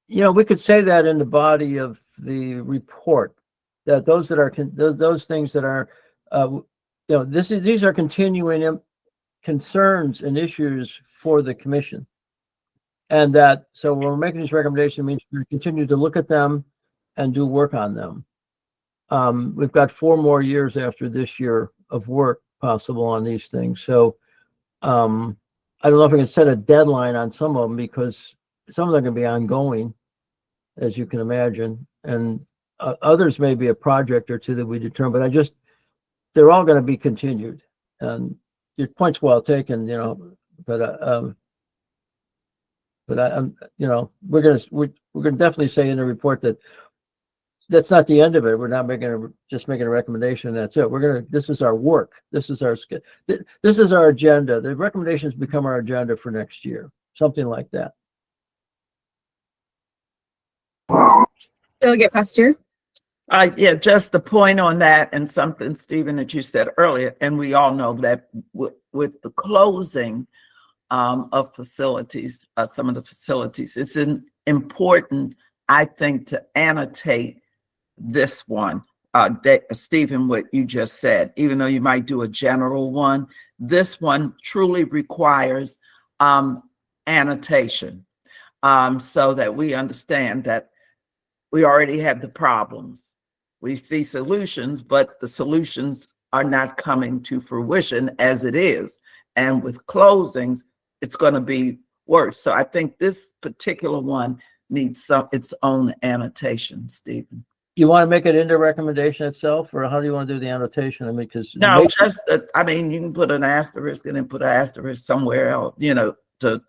You know, we could say that in the body of the report, that those things that are, you know, these are continuing concerns and issues for the commission. And that, so when we're making these recommendations, it means we continue to look at them and do work on them. We've got 4 more years after this year of work possible on these things. So I don't know if I can set a deadline on some of them because some of them are going to be ongoing, as you can imagine. And others may be a project or two that we determine, but they're all going to be continued. And your point's well taken, you know, but you know, we're going to definitely say in the report that that's not the end of it. We're not just making a recommendation. And that's it. This is our work. This is our agenda. The recommendations become our agenda for next year, something like that. Delegate Pastor. Yeah, just a point on that and something, Stephen, that you said earlier, and we all know that with the closing of facilities, some of the facilities, it's important, I think, to annotate this one, Stephen, what you just said. Even though you might do a general one, this one truly requires annotation, so that we understand that we already have the problems. We see solutions, but the solutions are not coming to fruition as it is. And with closings, it's going to be worse. So I think this particular one needs its own annotation, Stephen. You want to make it into recommendation itself, or how do you want to do the annotation? I mean, because no, just I mean, you can put an asterisk and then put an asterisk somewhere else, you know, to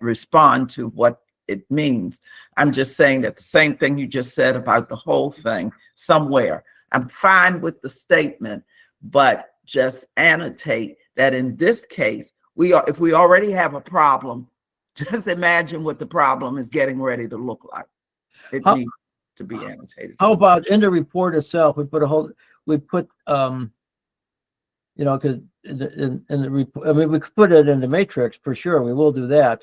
respond to what it means. I'm just saying that the same thing you just said about the whole thing somewhere. I'm fine with the statement, but just annotate that in this case, if we already have a problem, just imagine what the problem is getting ready to look like. It How- needs to be annotated. How about in the report itself, we put you know, because in the report, I mean, we could put it in the matrix for sure. We will do that.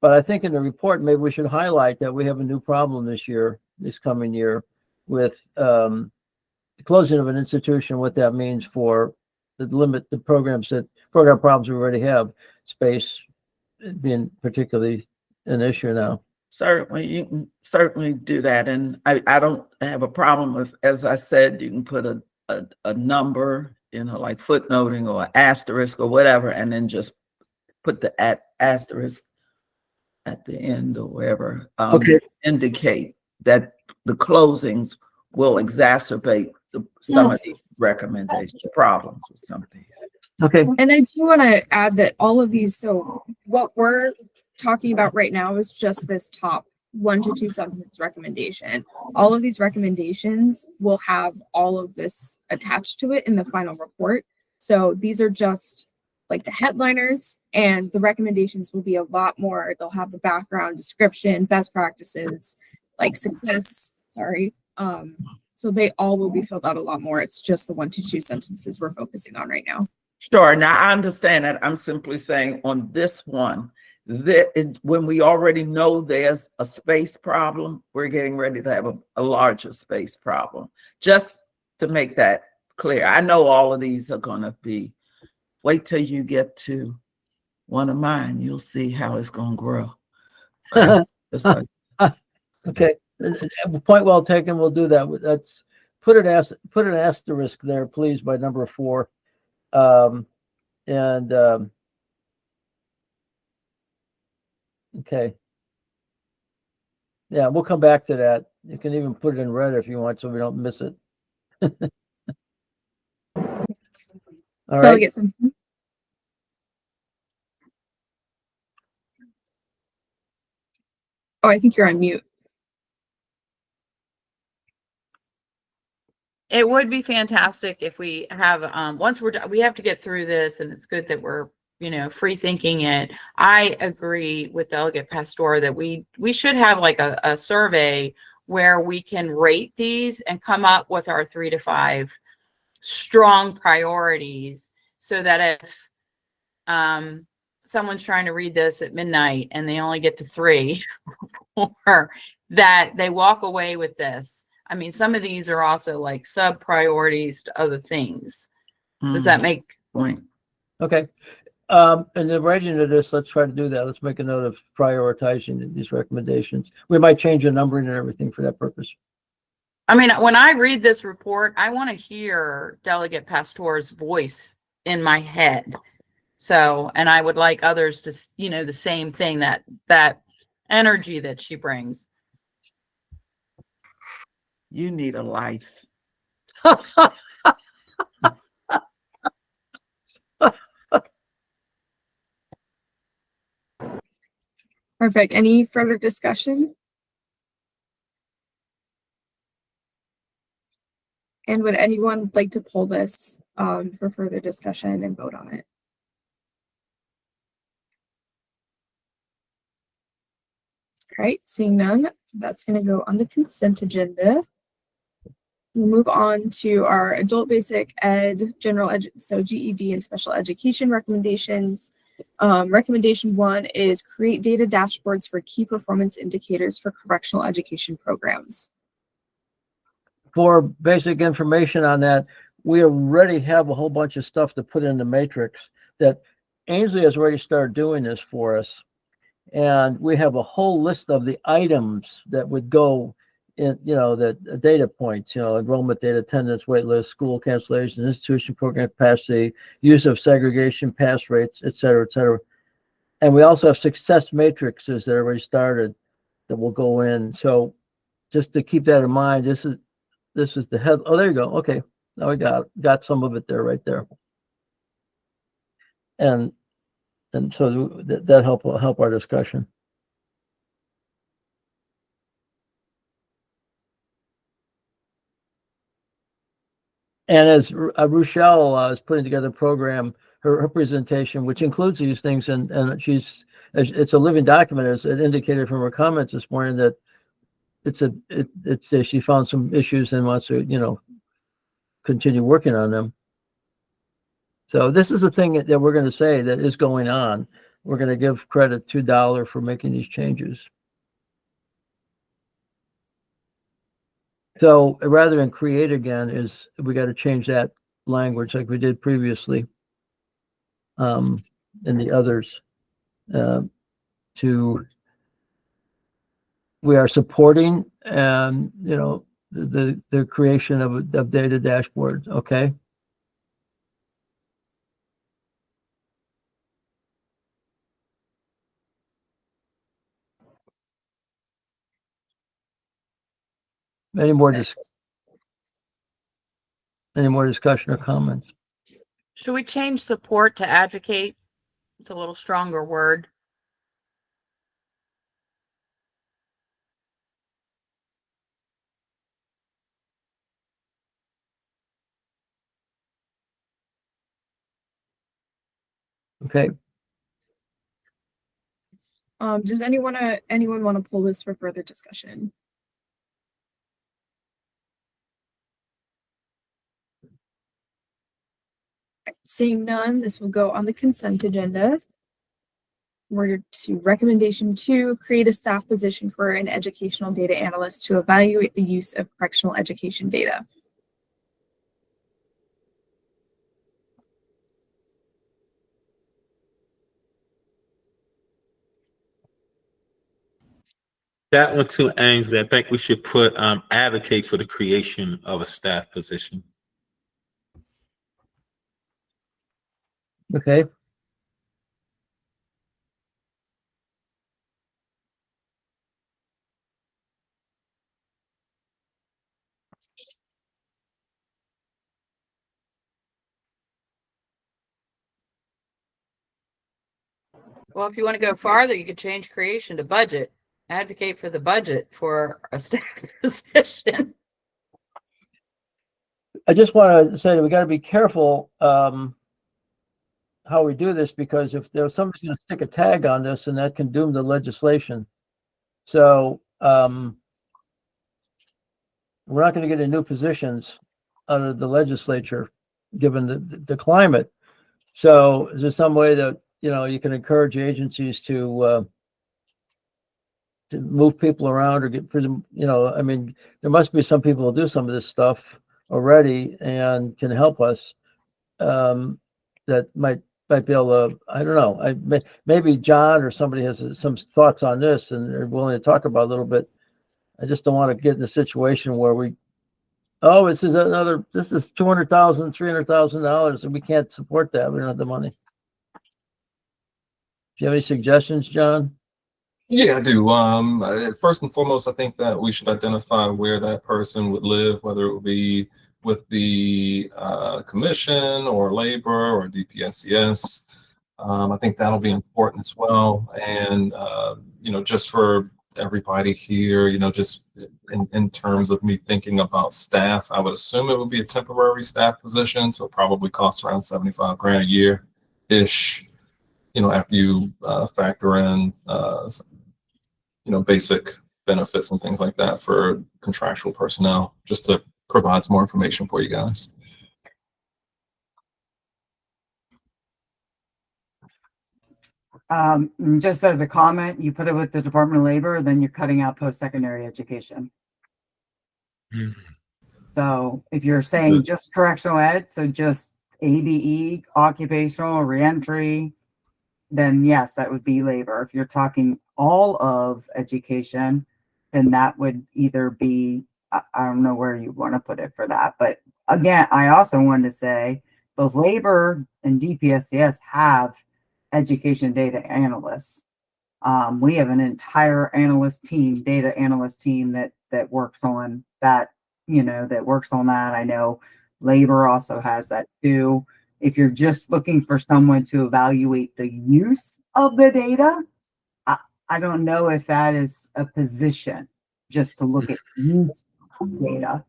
But I think in the report, maybe we should highlight that we have a new problem this coming year, with the closing of an institution, what that means for the program problems we already have, space being particularly an issue now. Certainly, you can certainly do that. And I don't have a problem with, as I said, you can put a number, like footnoting or asterisk or whatever, and then just put the asterisk at the end or wherever. Okay. Indicate that the closings will exacerbate some of these recommendations, problems with some of these. Okay. And I do want to add that all of these, so what we're talking about right now is just this top 1 to 2 sentence recommendation. All of these recommendations will have all of this attached to it in the final report. So these are just like the headliners, and the recommendations will be a lot more. They'll have the background description, best practices, like success, so they all will be filled out a lot more. It's just the 1 to 2 sentences we're focusing on right now. Sure. Now I understand that. I'm simply saying on this one, when we already know there's a space problem, we're getting ready to have a larger space problem. Just to make that clear. I know all of these are going to be, wait till you get to one of mine. You'll see how it's going to grow. Okay. Point well taken. We'll do that. Let's put an asterisk there, please, by number 4. Okay. Yeah, we'll come back to that. You can even put it in red if you want, so we don't miss it. All right. Delegate Simpson. Oh, I think you're on mute. It would be fantastic if we have, once we're done, we have to get through this, and it's good that we're, free thinking it. I agree with Delegate Pastor that we should have like a survey where we can rate these and come up with our 3 to 5 strong priorities, so that if someone's trying to read this at midnight and they only get to 3 or that they walk away with this. I mean, some of these are also like sub priorities to other things. Does that make point? Okay. And the writing of this, let's try to do that. Let's make a note of prioritizing these recommendations. We might change the numbering and everything for that purpose. I mean, when I read this report, I want to hear Delegate Pastor's voice in my head. So, and I would like others to, the same thing, that energy that she brings. You need a life. Perfect. Any further discussion? And would anyone like to pull this for further discussion and vote on it? All right, seeing none, that's going to go on the consent agenda. We'll move on to our adult basic ed, general ed, so GED and special education recommendations. Recommendation 1 is create data dashboards for key performance indicators for correctional education programs. For basic information on that, we already have a whole bunch of stuff to put in the matrix that Ainsley has already started doing this for us. And we have a whole list of the items that would go in, the data points, enrollment data, attendance, wait list, school cancellation, institution program capacity, use of segregation, pass rates, et cetera, et cetera. And we also have success matrices that already started that will go in. So just to keep that in mind, this is the head. Oh, there you go. Okay. Now we got some of it there, right there. And so that will help our discussion. And as Rochelle is putting together a program, her presentation, which includes these things, and it's a living document, as it indicated from her comments this morning, that she found some issues and wants to, continue working on them. So this is the thing that we're going to say that is going on. We're going to give credit to Dollar for making these changes. So rather than create again, we got to change that language like we did previously in the others to we are supporting and the creation of data dashboards. Okay. Any more discussion or comments? Should we change support to advocate? It's a little stronger word. Okay. Does anyone want to pull this for further discussion? Seeing none, this will go on the consent agenda. We're to recommendation 2, create a staff position for an educational data analyst to evaluate the use of correctional education data. That one too, Ainsley, I think we should put advocate for the creation of a staff position. Okay. Well, if you want to go farther, you could change creation to budget. Advocate for the budget for a staff position. I just want to say that we got to be careful how we do this, because if there's somebody's going to stick a tag on this, and that can doom the legislation. So we're not going to get any new positions out of the legislature, given the climate. So is there some way that you can encourage agencies to move people around or get I mean, there must be some people who do some of this stuff already and can help us that might be able to, I don't know, maybe John or somebody has some thoughts on this and they're willing to talk about it a little bit. I just don't want to get in a situation where this is $200,000, $300,000 and we can't support that. We don't have the money. Do you have any suggestions, John? Yeah, I do. First and foremost, I think that we should identify where that person would live, whether it would be with the commission or labor or DPSCS. I think that'll be important as well. And, just for everybody here, just in terms of me thinking about staff, I would assume it would be a temporary staff position. So it probably costs around $75,000 a year-ish, after you factor in, basic benefits and things like that for contractual personnel, just to provide some more information for you guys. Just as a comment, you put it with the Department of Labor, then you're cutting out post-secondary education. So if you're saying just correctional ed, so just ABE, occupational, reentry, then yes, that would be labor. If you're talking all of education, then that would either be, I don't know where you want to put it for that. But again, I also wanted to say both labor and DPSCS have education data analysts. We have an entire data analyst team that works on that, that works on that. I know labor also has that too. If you're just looking for someone to evaluate the use of the data, I don't know if that is a position just to look at use of data.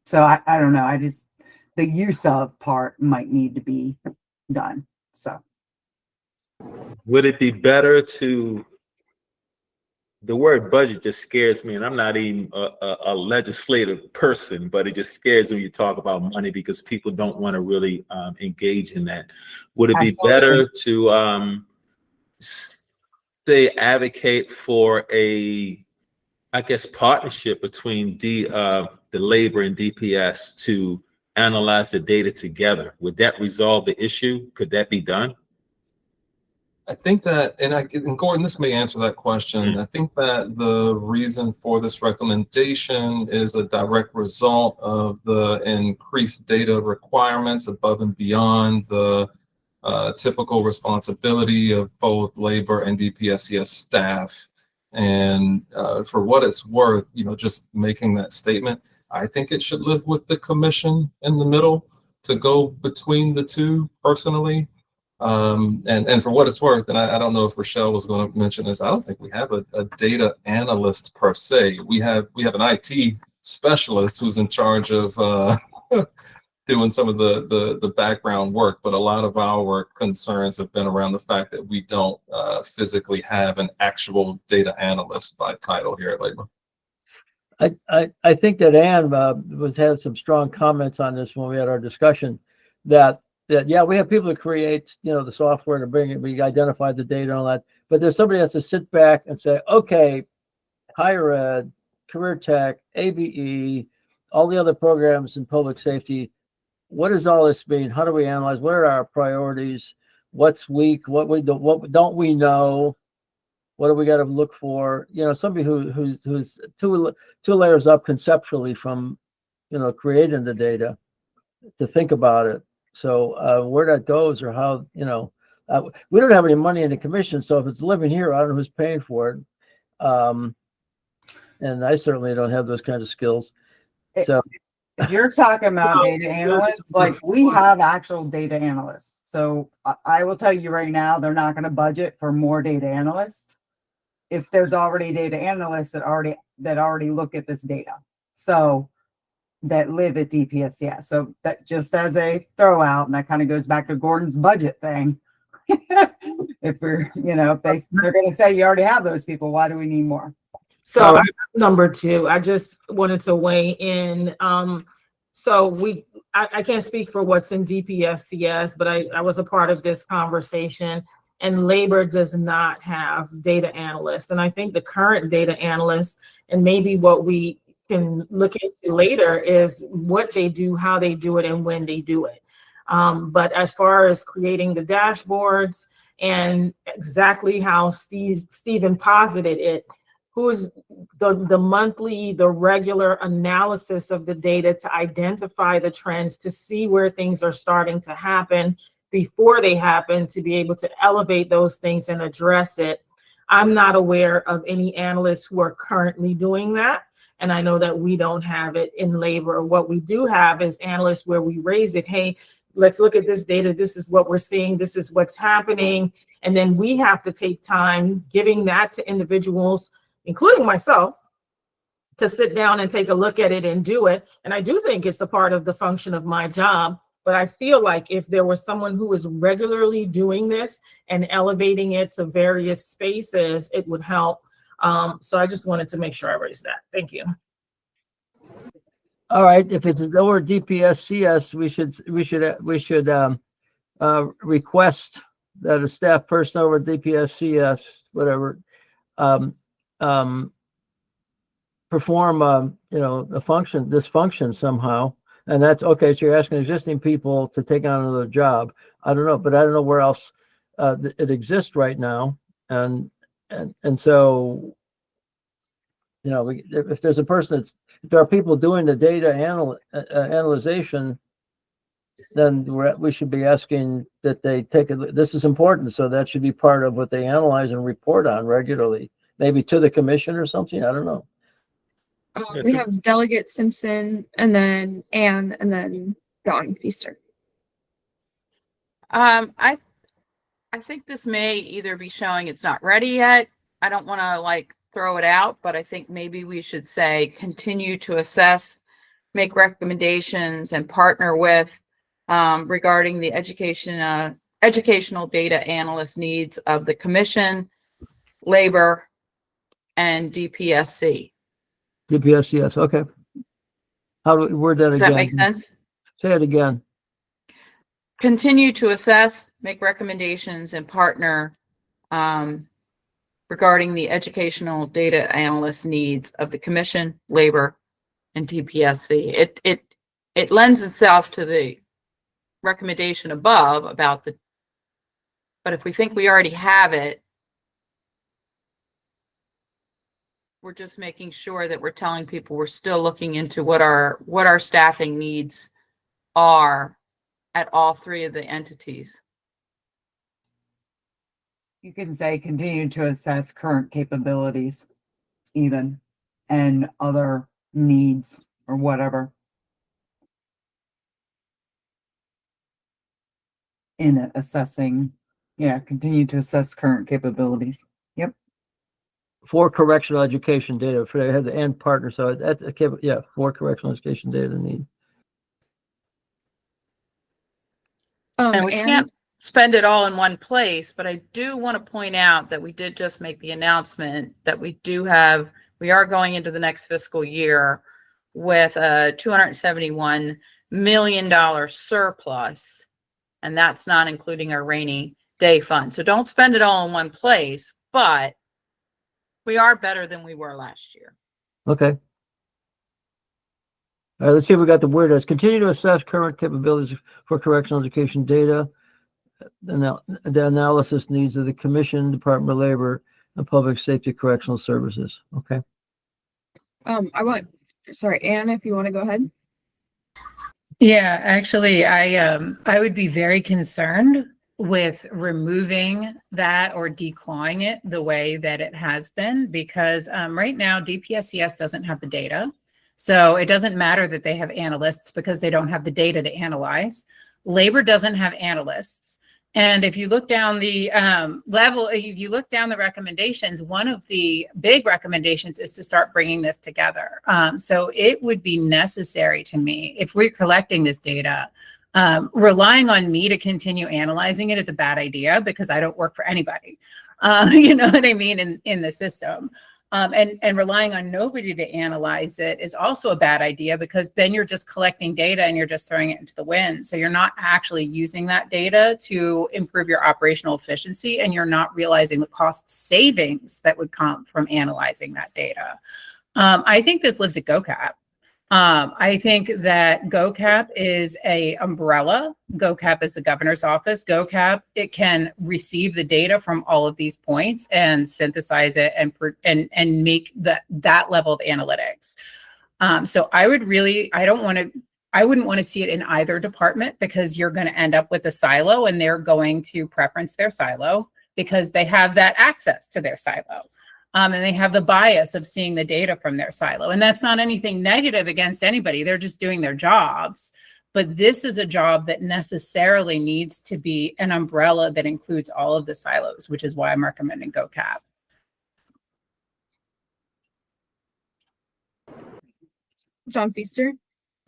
So I don't know. I just, the use of part might need to be done. So. Would it be better to, the word budget just scares me, and I'm not even a legislative person, but it just scares me when you talk about money because people don't want to really engage in that. Would it be Absolutely. better to say advocate for a, I guess, partnership between the labor and DPS to analyze the data together? Would that resolve the issue? Could that be done? I think that, and Gordon, this may answer that question. I think that the reason for this recommendation is a direct result of the increased data requirements above and beyond the typical responsibility of both labor and DPSCS staff. And for what it's worth, just making that statement, I think it should live with the commission in the middle to go between the two personally. And for what it's worth, and I don't know if Rochelle was going to mention this, I don't think we have a data analyst per se. We have an IT specialist who's in charge of doing some of the background work, but a lot of our concerns have been around the fact that we don't physically have an actual data analyst by title here at Labor. I think that Ann had some strong comments on this when we had our discussion that yeah, we have people to create, the software to bring it, we identify the data and all that, but there's somebody has to sit back and say, okay, higher ed, career tech, ABE, all the other programs in public safety, what does all this mean? How do we analyze? What are our priorities? What's weak? What don't we know? What do we got to look for? Somebody who's two layers up conceptually from, creating the data to think about it. So where that goes or how, we don't have any money in the commission. So if it's living here, I don't know who's paying for it. And I certainly don't have those kinds of skills. So if you're talking about data analysts, like we have actual data analysts. So I will tell you right now, they're not going to budget for more data analysts if there's already data analysts that already look at this data. So that live at DPSCS. So that just as a throw out, and that kind of goes back to Gordon's budget thing. If we're, if they're going to say you already have those people, why do we need more? So number two, I just wanted to weigh in. So I can't speak for what's in DPSCS, but I was a part of this conversation, and labor does not have data analysts. And I think the current data analysts, and maybe what we can look into later, is what they do, how they do it, and when they do it. But as far as creating the dashboards and exactly how Stephen posited it, who's the monthly, the regular analysis of the data to identify the trends, to see where things are starting to happen before they happen, to be able to elevate those things and address it. I'm not aware of any analysts who are currently doing that. And I know that we don't have it in labor. What we do have is analysts where we raise it. Hey, let's look at this data. This is what we're seeing. This is what's happening. And then we have to take time giving that to individuals, including myself, to sit down and take a look at it and do it. And I do think it's a part of the function of my job. But I feel like if there was someone who was regularly doing this and elevating it to various spaces, it would help. So I just wanted to make sure I raised that. Thank you. all right, if it's over DPSCS, we should request that a staff person over DPSCS, whatever, perform this function somehow. And that's okay. So you're asking existing people to take on another job. I don't know, but I don't know where else it exists right now. And so, if there's a person if there are people doing the data analyzation, then we should be asking that they take it. This is important. So that should be part of what they analyze and report on regularly, maybe to the commission or something. I don't know. We have Delegate Simpson, and then Ann, and then Dawn Feaster. I think this may either be showing it's not ready yet. I don't want to throw it out, but I think maybe we should say continue to assess make recommendations and partner with regarding the educational data analyst needs of the commission, labor, and DPSC. DPS, yes, okay. How do we word that again? Does that make sense? Say it again. Continue to assess, make recommendations, and partner regarding the educational data analyst needs of the commission, labor, and DPSC. It lends itself to the recommendation above about the, but if we think we already have it, we're just making sure that we're telling people we're still looking into what our staffing needs are at all three of the entities. You can say continue to assess current capabilities even and other needs or whatever. In assessing, yeah, continue to assess current capabilities. Yep. For correctional education data, for they had the and partner, so that's okay, yeah, for correctional education data need. And we can't spend it all in one place, but I do want to point out that we did just make the announcement that we are going into the next fiscal year with a $271 million surplus, and that's not including our rainy day fund. So don't spend it all in one place, but we are better than we were last year. Okay. All right, let's see if we got the word. As continue to assess current capabilities for correctional education data, the analysis needs of the Commission, Department of Labor, and Public Safety Correctional Services. Okay. Sorry, Anne, if you want to go ahead. Yeah, actually, I would be very concerned with removing that or declawing it the way that it has been, because right now DPSCS doesn't have the data. So it doesn't matter that they have analysts because they don't have the data to analyze. Labor doesn't have analysts. And if you look down the if you look down the recommendations, one of the big recommendations is to start bringing this together. So it would be necessary to me, if we're collecting this data, relying on me to continue analyzing it is a bad idea because I don't work for anybody. You know what I mean, in the system. And relying on nobody to analyze it is also a bad idea because then you're just collecting data and you're just throwing it into the wind. So you're not actually using that data to improve your operational efficiency, and you're not realizing the cost savings that would come from analyzing that data. I think this lives at GOCAP. I think that GOCAP is a umbrella. GOCAP is the governor's office. GOCAP, it can receive the data from all of these points and synthesize it and make that level of analytics. So I wouldn't want to see it in either department because you're going to end up with a silo and they're going to preference their silo because they have that access to their silo. And they have the bias of seeing the data from their silo. And that's not anything negative against anybody. They're just doing their jobs. But this is a job that necessarily needs to be an umbrella that includes all of the silos, which is why I'm recommending GOCAP. John Feaster.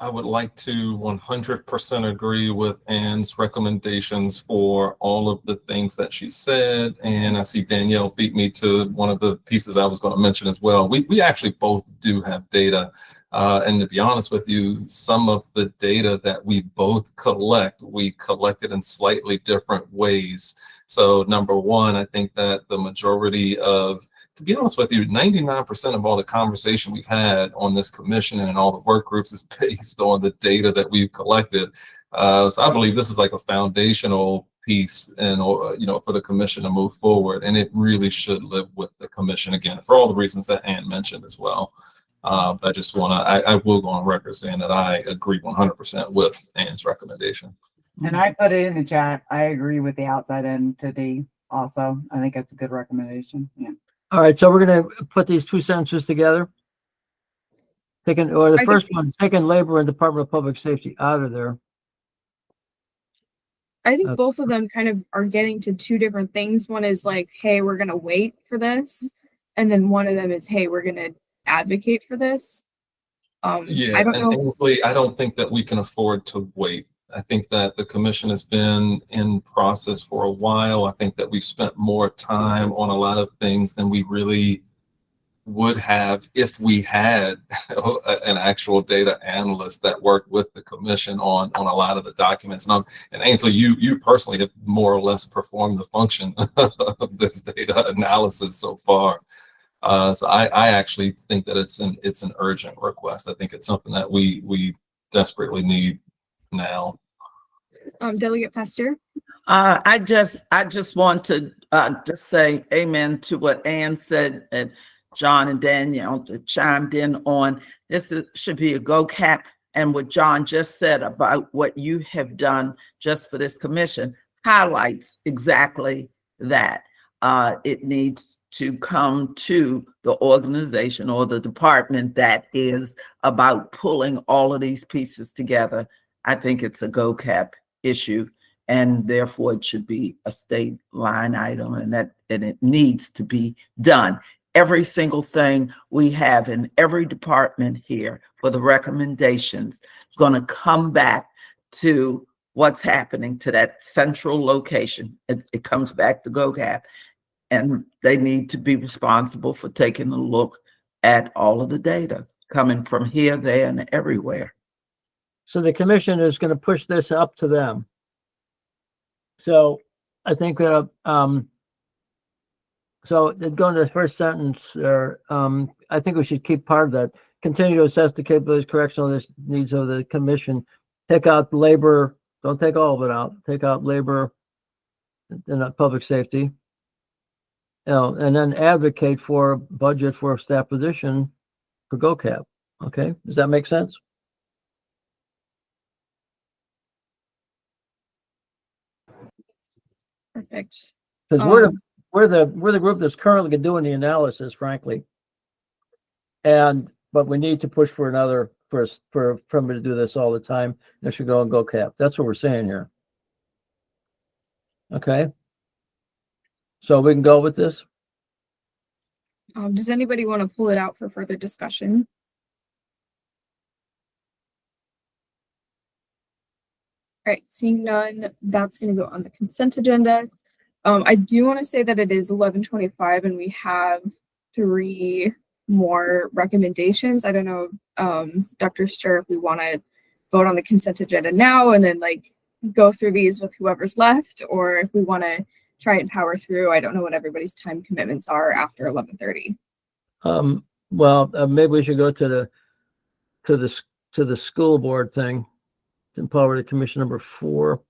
I would like to 100% agree with Anne's recommendations for all of the things that she said. And I see Danielle beat me to one of the pieces I was going to mention as well. We actually both do have data. And to be honest with you, some of the data that we both collect, we collect it in slightly different ways. So number one, I think that the majority of, to be honest with you, 99% of all the conversation we've had on this commission and in all the work groups is based on the data that we've collected. So I believe this is like a foundational piece and, for the commission to move forward. And it really should live with the commission again, for all the reasons that Ann mentioned as well. But I just I will go on record saying that I agree 100% with Ann's recommendation. And I put it in the chat. I agree with the outside entity also. I think that's a good recommendation. Yeah. All right, so we're going to put these two sentences together. Taking labor and Department of Public Safety out of there. I think both of them kind of are getting to two different things. One is like, hey, we're going to wait for this. And then one of them is, hey, we're going to advocate for this. Yeah, I don't and know. Ainsley, I don't think that we can afford to wait. I think that the commission has been in process for a while. I think that we've spent more time on a lot of things than we really would have if we had an actual data analyst that worked with the commission on a lot of the documents. And Ainsley, you personally have more or less performed the function of this data analysis so far. So I actually think that it's an urgent request. I think it's something that we desperately need now. Delegate Pastor. I just want to just say amen to what Ann said, and John and Danielle chimed in on. Should be a GOCAP, and what John just said about what you have done just for this commission highlights exactly that. It needs to come to the organization or the department that is about pulling all of these pieces together. I think it's a GOCAP issue, and therefore it should be a state line item, and it needs to be done. Every single thing we have in every department here for the recommendations is going to come back to what's happening to that central location. It comes back to GOCAP, and they need to be responsible for taking a look at all of the data coming from here, there, and everywhere. So the commission is going to push this up to them. So I think so going to the first sentence there, I think we should keep part of that. Continue to assess the capabilities, correctional needs of the commission. Take out labor, don't take all of it out. Take out labor and public safety. And then advocate for budget for a staff position for GOCAP. Okay, does that make sense? Perfect. Because we're the group that's currently doing the analysis, frankly. But we need to push for another for somebody to do this all the time. They should go and GOCAP. That's what we're saying here. Okay. So we can go with this. Does anybody want to pull it out for further discussion? All right, seeing none, that's going to go on the consent agenda. I do want to say that it is 11:25 and we have 3 more recommendations. I don't know, Dr. Stir, if we want to vote on the consent agenda now and then like go through these with whoever's left, or if we want to try and power through. I don't know what everybody's time commitments are after 11:30. Well, maybe we should go to the school board thing. Empower the commission number 4.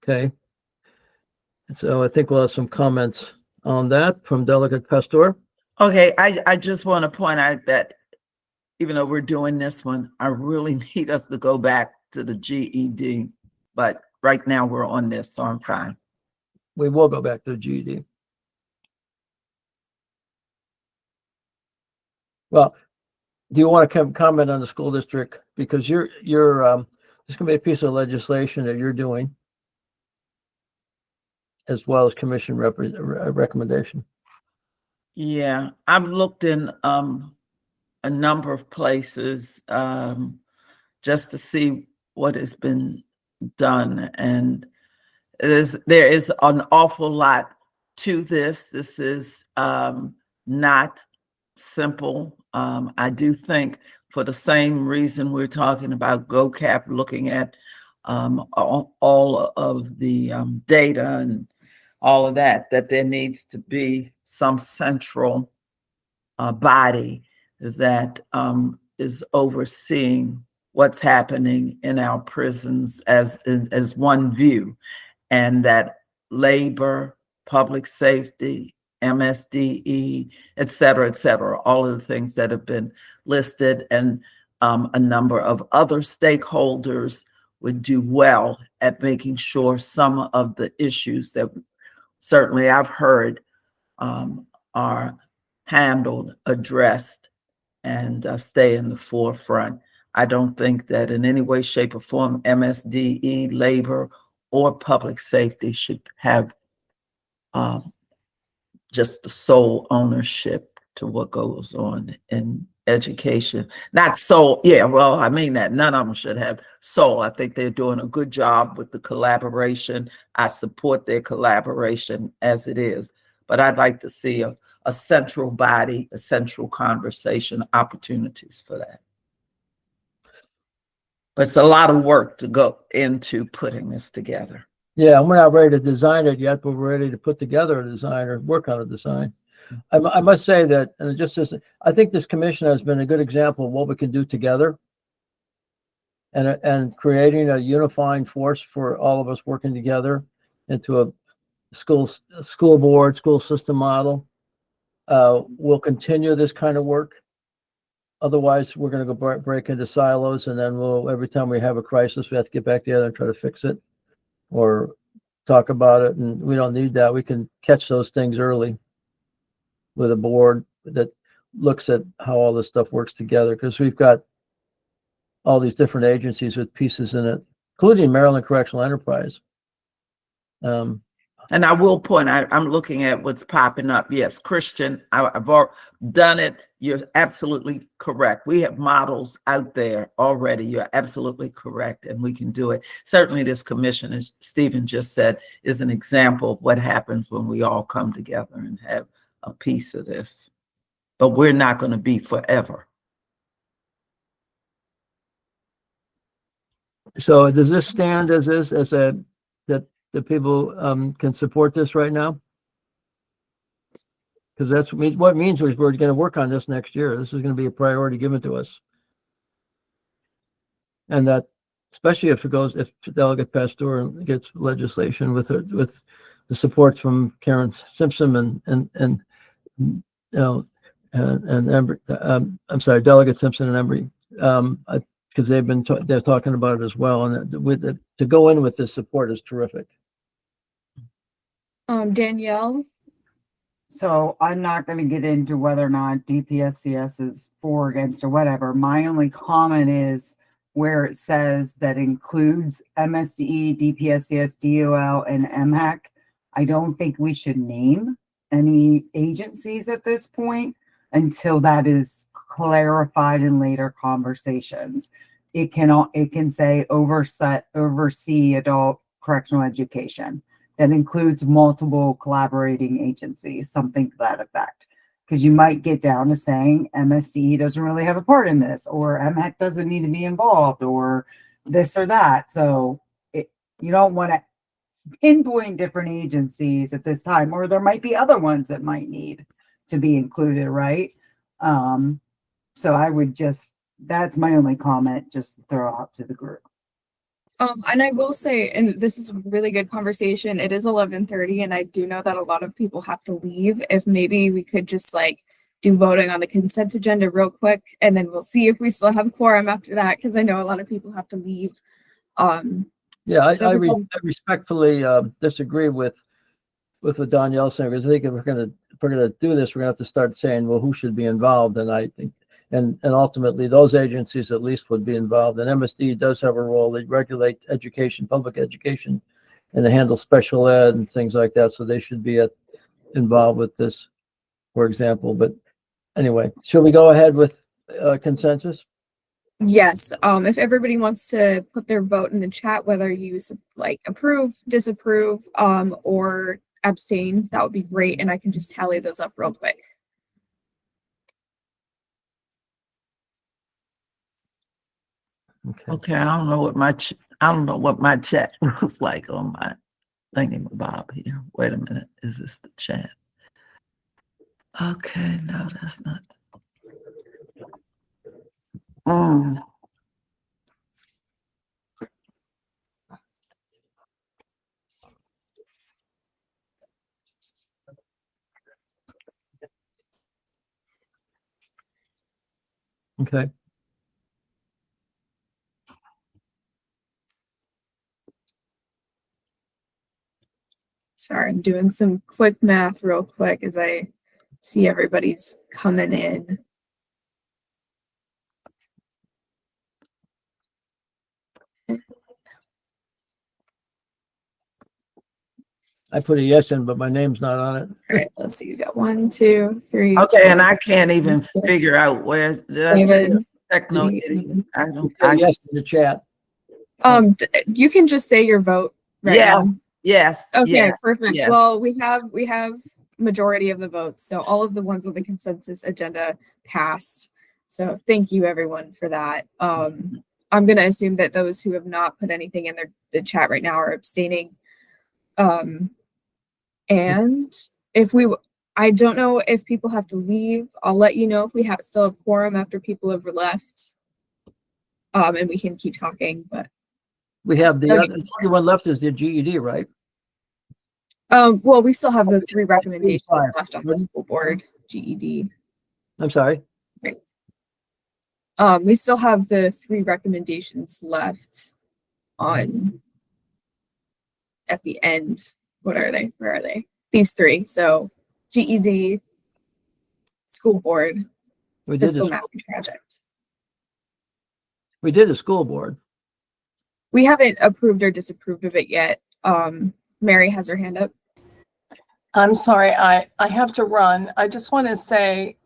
Okay. So I think we'll have some comments on that from Delegate Pastor. Okay, I just want to point out that even though we're doing this one, I really need us to go back to the GED. But right now we're on this, so I'm fine. We will go back to the GED. Well, do you want to comment on the school district? Because there's going to be a piece of legislation that you're doing, as well as commission recommendation. Yeah, I've looked in a number of places just to see what has been done, and there is an awful lot to this. This is not simple. I do think for the same reason we're talking about GOCAP, looking at all of the data and all of that there needs to be some central body that is overseeing what's happening in our prisons as one view, and that labor, public safety, MSDE, et cetera, all of the things that have been listed, and a number of other stakeholders would do well at making sure some of the issues that certainly I've heard are handled, addressed, and stay in the forefront. I don't think that in any way, shape, or form MSDE, labor, or public safety should have um, just the sole ownership to what goes on in education. Not sole, yeah, well, I mean that none of them should have sole. I think they're doing a good job with the collaboration. I support their collaboration as it is, but I'd like to see a central body, a central conversation, opportunities for that. But it's a lot of work to go into putting this together. Yeah, we're not ready to design it yet, but we're ready to put together a design or work on a design. I must say that, and just as, I think this commission has been a good example of what we can do together, and creating a unifying force for all of us working together into a school board, school system model. We'll continue this kind of work. Otherwise, we're going to go break into silos, and then every time we have a crisis, we have to get back together and try to fix it or talk about it. And we don't need that. We can catch those things early with a board that looks at how all this stuff works together, because we've got all these different agencies with pieces in it, including Maryland Correctional Enterprise. And I will point out, I'm looking at what's popping up. Yes, Christian, I've done it. You're absolutely correct. We have models out there already. You're absolutely correct, and we can do it. Certainly this commission, as Stephen just said, is an example of what happens when we all come together and have a piece of this. But we're not going to be forever. So does this stand as is, as a, that the people can support this right now? Because that's what it means is we're going to work on this next year. This is going to be a priority given to us. And that, especially if Delegate Pastor gets legislation with the support from Karen Simpson and you know, and Embry, I'm sorry, Delegate Simpson and Embry, because they're talking about it as well. And to go in with this support is terrific. Danielle. So I'm not going to get into whether or not DPSCS is for, against, or whatever. My only comment is where it says that includes MSDE, DPSCS, DOL, and MHAC. I don't think we should name any agencies at this point until that is clarified in later conversations. It can say oversee adult correctional education. That includes multiple collaborating agencies, something to that effect. Because you might get down to saying MSDE doesn't really have a part in this, or MHAC doesn't need to be involved, or this or that. So you don't want to pinpoint different agencies at this time, or there might be other ones that might need to be included, right? So I would that's my only comment, just to throw out to the group. And I will say, and this is a really good conversation. It is 11:30, and I do know that a lot of people have to leave. If maybe we could just do voting on the consent agenda real quick, and then we'll see if we still have quorum after that, because I know a lot of people have to leave. Yeah, I respectfully disagree with what Danielle saying, because I think if we're gonna do this, we're gonna have to start saying, well, who should be involved, and I think. And ultimately, those agencies at least would be involved. And MSD does have a role. They regulate education, public education, and they handle special ed and things like that. So they should be involved with this, for example. But anyway, should we go ahead with consensus? Yes. If everybody wants to put their vote in the chat, whether you approve, disapprove, or abstain, that would be great. And I can just tally those up real quick. Okay, I don't know what my chat looks like on my thingy-mabob here. Wait a minute, is this the chat? Okay, no, that's not. Okay. Sorry, I'm doing some quick math real quick as I see everybody's coming in. I put a yes in, but my name's not on it. All right, let's see. You got 1, 2, 3. Okay, and I can't even figure out where the 7. techno. 8. I don't. Say yes in the chat. You can just say your vote right now. Yes. Okay, yes, perfect. yes. Well, we have majority of the votes, so all of the ones on the consensus agenda passed. So thank you everyone for that. I'm gonna assume that those who have not put anything in the chat right now are abstaining. And if I don't know if people have to leave. I'll let you know if we still have quorum after people have left. And we can keep talking, but We have the Okay. other, the only one left is the GED, right? well, we still have the 3 recommendations Fine. left on the school board GED. I'm sorry. We still have the 3 recommendations left on at the end. What are they? Where are they? These 3. So GED, school board, We did fiscal this. mapping project. We did a school board. We haven't approved or disapproved of it yet. Mary has her hand up. I'm sorry, I have to run. I just want to say,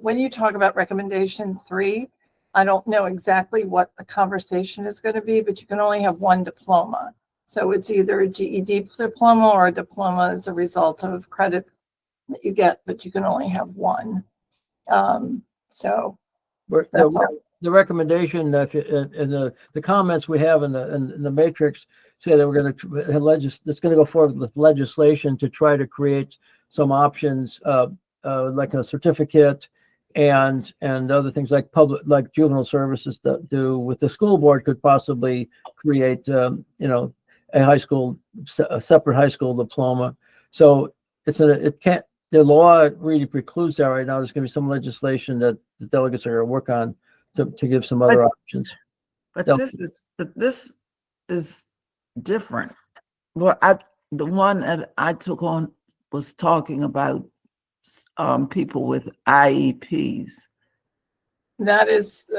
when you talk about recommendation 3, I don't know exactly what the conversation is going to be, but you can only have 1 diploma. So it's either a GED diploma or a diploma as a result of credit that you get, but you can only have 1. So We're- that's all. The recommendation that in the comments we have in the matrix say that we're going to it's going to go forward with legislation to try to create some options, like a certificate and other things like juvenile services that do with the school board could possibly create, a separate high school diploma. So the law really precludes that right now. There's going to be some legislation that the delegates are going to work on to give some other options. But Yeah. this is different. Well, the one that I took on was talking about people with IEPs, that is,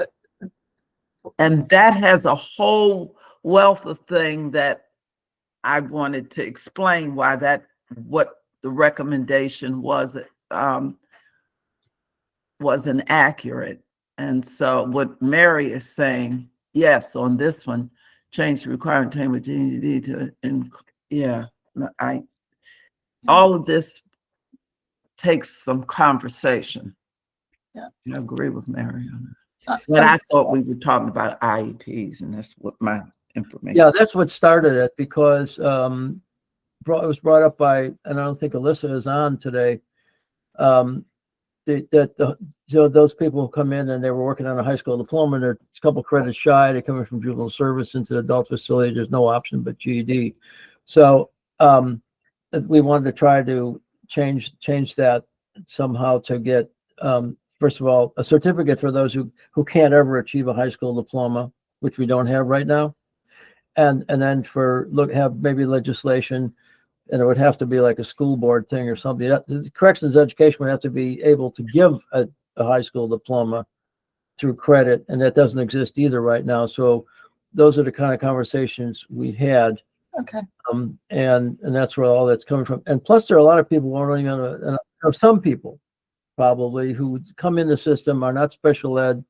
and that has a whole wealth of thing that I wanted to explain why what the recommendation wasn't accurate. And so what Mary is saying, yes, on this one, change the requirement to with GED to, all of this takes some conversation. Yeah. I agree with Mary on that. But I thought we were talking about IEPs, and that's what my information. Yeah, that's what started it because it was brought up by, and I don't think Alyssa is on today. So those people who come in and they were working on a high school diploma, and they're a couple credits shy, they're coming from juvenile service into the adult facility, there's no option but GED. So we wanted to try to change that somehow to get, first of all, a certificate for those who can't ever achieve a high school diploma, which we don't have right now. And then have maybe legislation, and it would have to be like a school board thing or something. Corrections education would have to be able to give a high school diploma through credit, and that doesn't exist either right now. So those are the kind of conversations we had. okay. And that's where all that's coming from. And plus, there are a lot of people who aren't even some people probably who come in the system are not special ed,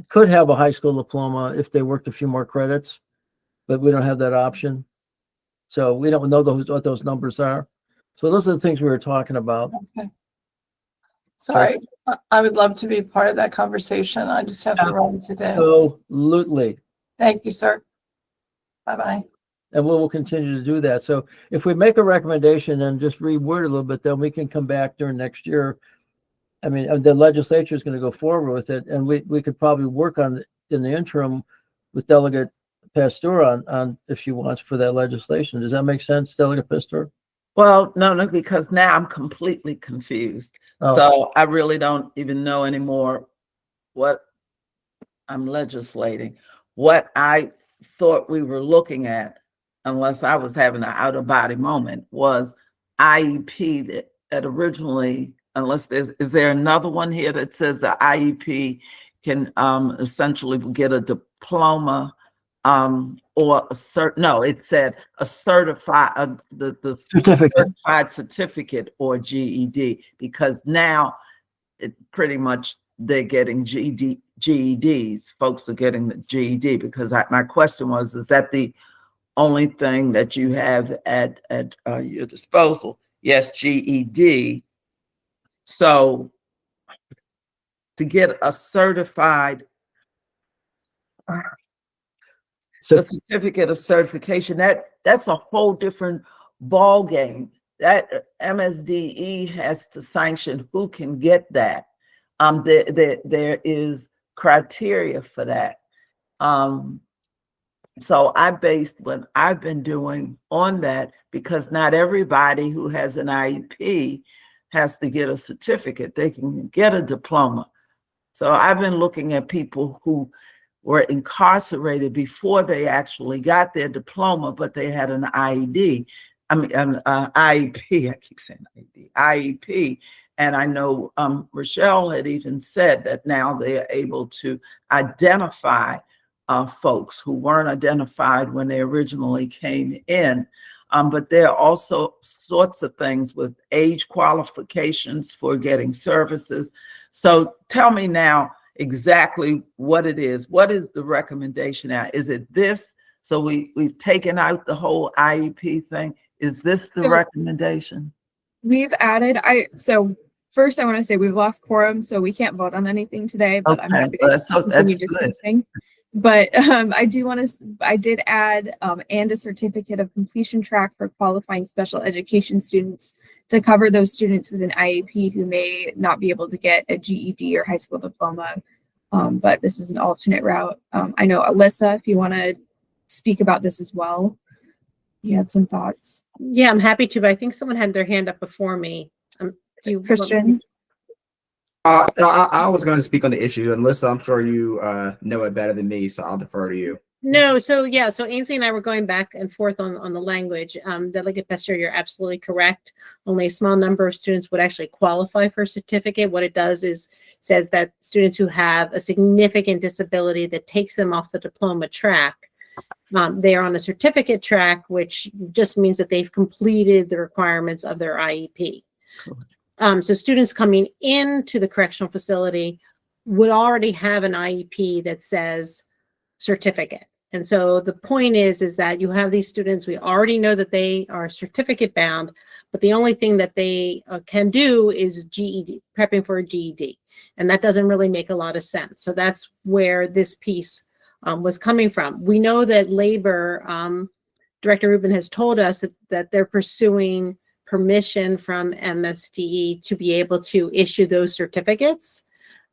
could have a high school diploma if they worked a few more credits, but we don't have that option. So we don't know what those numbers are. So those are the things we were talking about. Okay. Sorry, I would love to be part of that conversation. I just have to run today. Absolutely. Thank you, sir. Bye-bye. And we will continue to do that. So if we make a recommendation and just reword a little bit, then we can come back during next year. I mean, the legislature is going to go forward with it, and we could probably work on it in the interim with Delegate Pastor on if she wants for that legislation. Does that make sense, Delegate Pastor? Well, no, because now I'm completely confused. Oh. So I really don't even know anymore what I'm legislating. What I thought we were looking at, unless I was having an out-of-body moment, was IEP that originally, is there another one here that says the IEP can essentially get a diploma or a no, it said a certified, the Certificate. certified certificate or GED, because now it pretty much they're getting GEDs. Folks are getting the GED because my question was, is that the only thing that you have at your disposal? Yes, GED. So to get a certified So a certificate of certification, that's a whole different ball game. That MSDE has to sanction who can get that. There is criteria for that. So I based what I've been doing on that, because not everybody who has an IEP has to get a certificate. They can get a diploma. So I've been looking at people who were incarcerated before they actually got their diploma, but they had an IED. I mean, an IEP. I keep saying IEP. And I know Rochelle had even said that now they are able to identify folks who weren't identified when they originally came in. But there are also sorts of things with age qualifications for getting services. So tell me now exactly what it is. What is the recommendation now? Is it this? So we've taken out the whole IEP thing. Is this the So recommendation? we've added, so first I want to say we've lost quorum, so we can't vote on anything today, but I'm Okay, happy well, to that's continue good. discussing. But I did add and a certificate of completion track for qualifying special education students to cover those students with an IEP who may not be able to get a GED or high school diploma. But this is an alternate route. I know Alyssa, if you want to speak about this as well, you had some thoughts. Yeah, I'm happy to, but I think someone had their hand up before me. Do you, Christian? I was going to speak on the issue, and Alyssa, I'm sure you know it better than me, so I'll defer to you. No, so yeah, so Ainsley and I were going back and forth on the language. Delegate Pester, you're absolutely correct. Only a small number of students would actually qualify for a certificate. What it does is says that students who have a significant disability that takes them off the diploma track, they are on a certificate track, which just means that they've completed the requirements of their IEP. So students coming into the correctional facility would already have an IEP that says certificate. And so the point is that you have these students, we already know that they are certificate bound, but the only thing that they can do is GED, prepping for a GED. And that doesn't really make a lot of sense. So that's where this piece was coming from. We know that labor, Director Rubin has told us that they're pursuing permission from MSDE to be able to issue those certificates.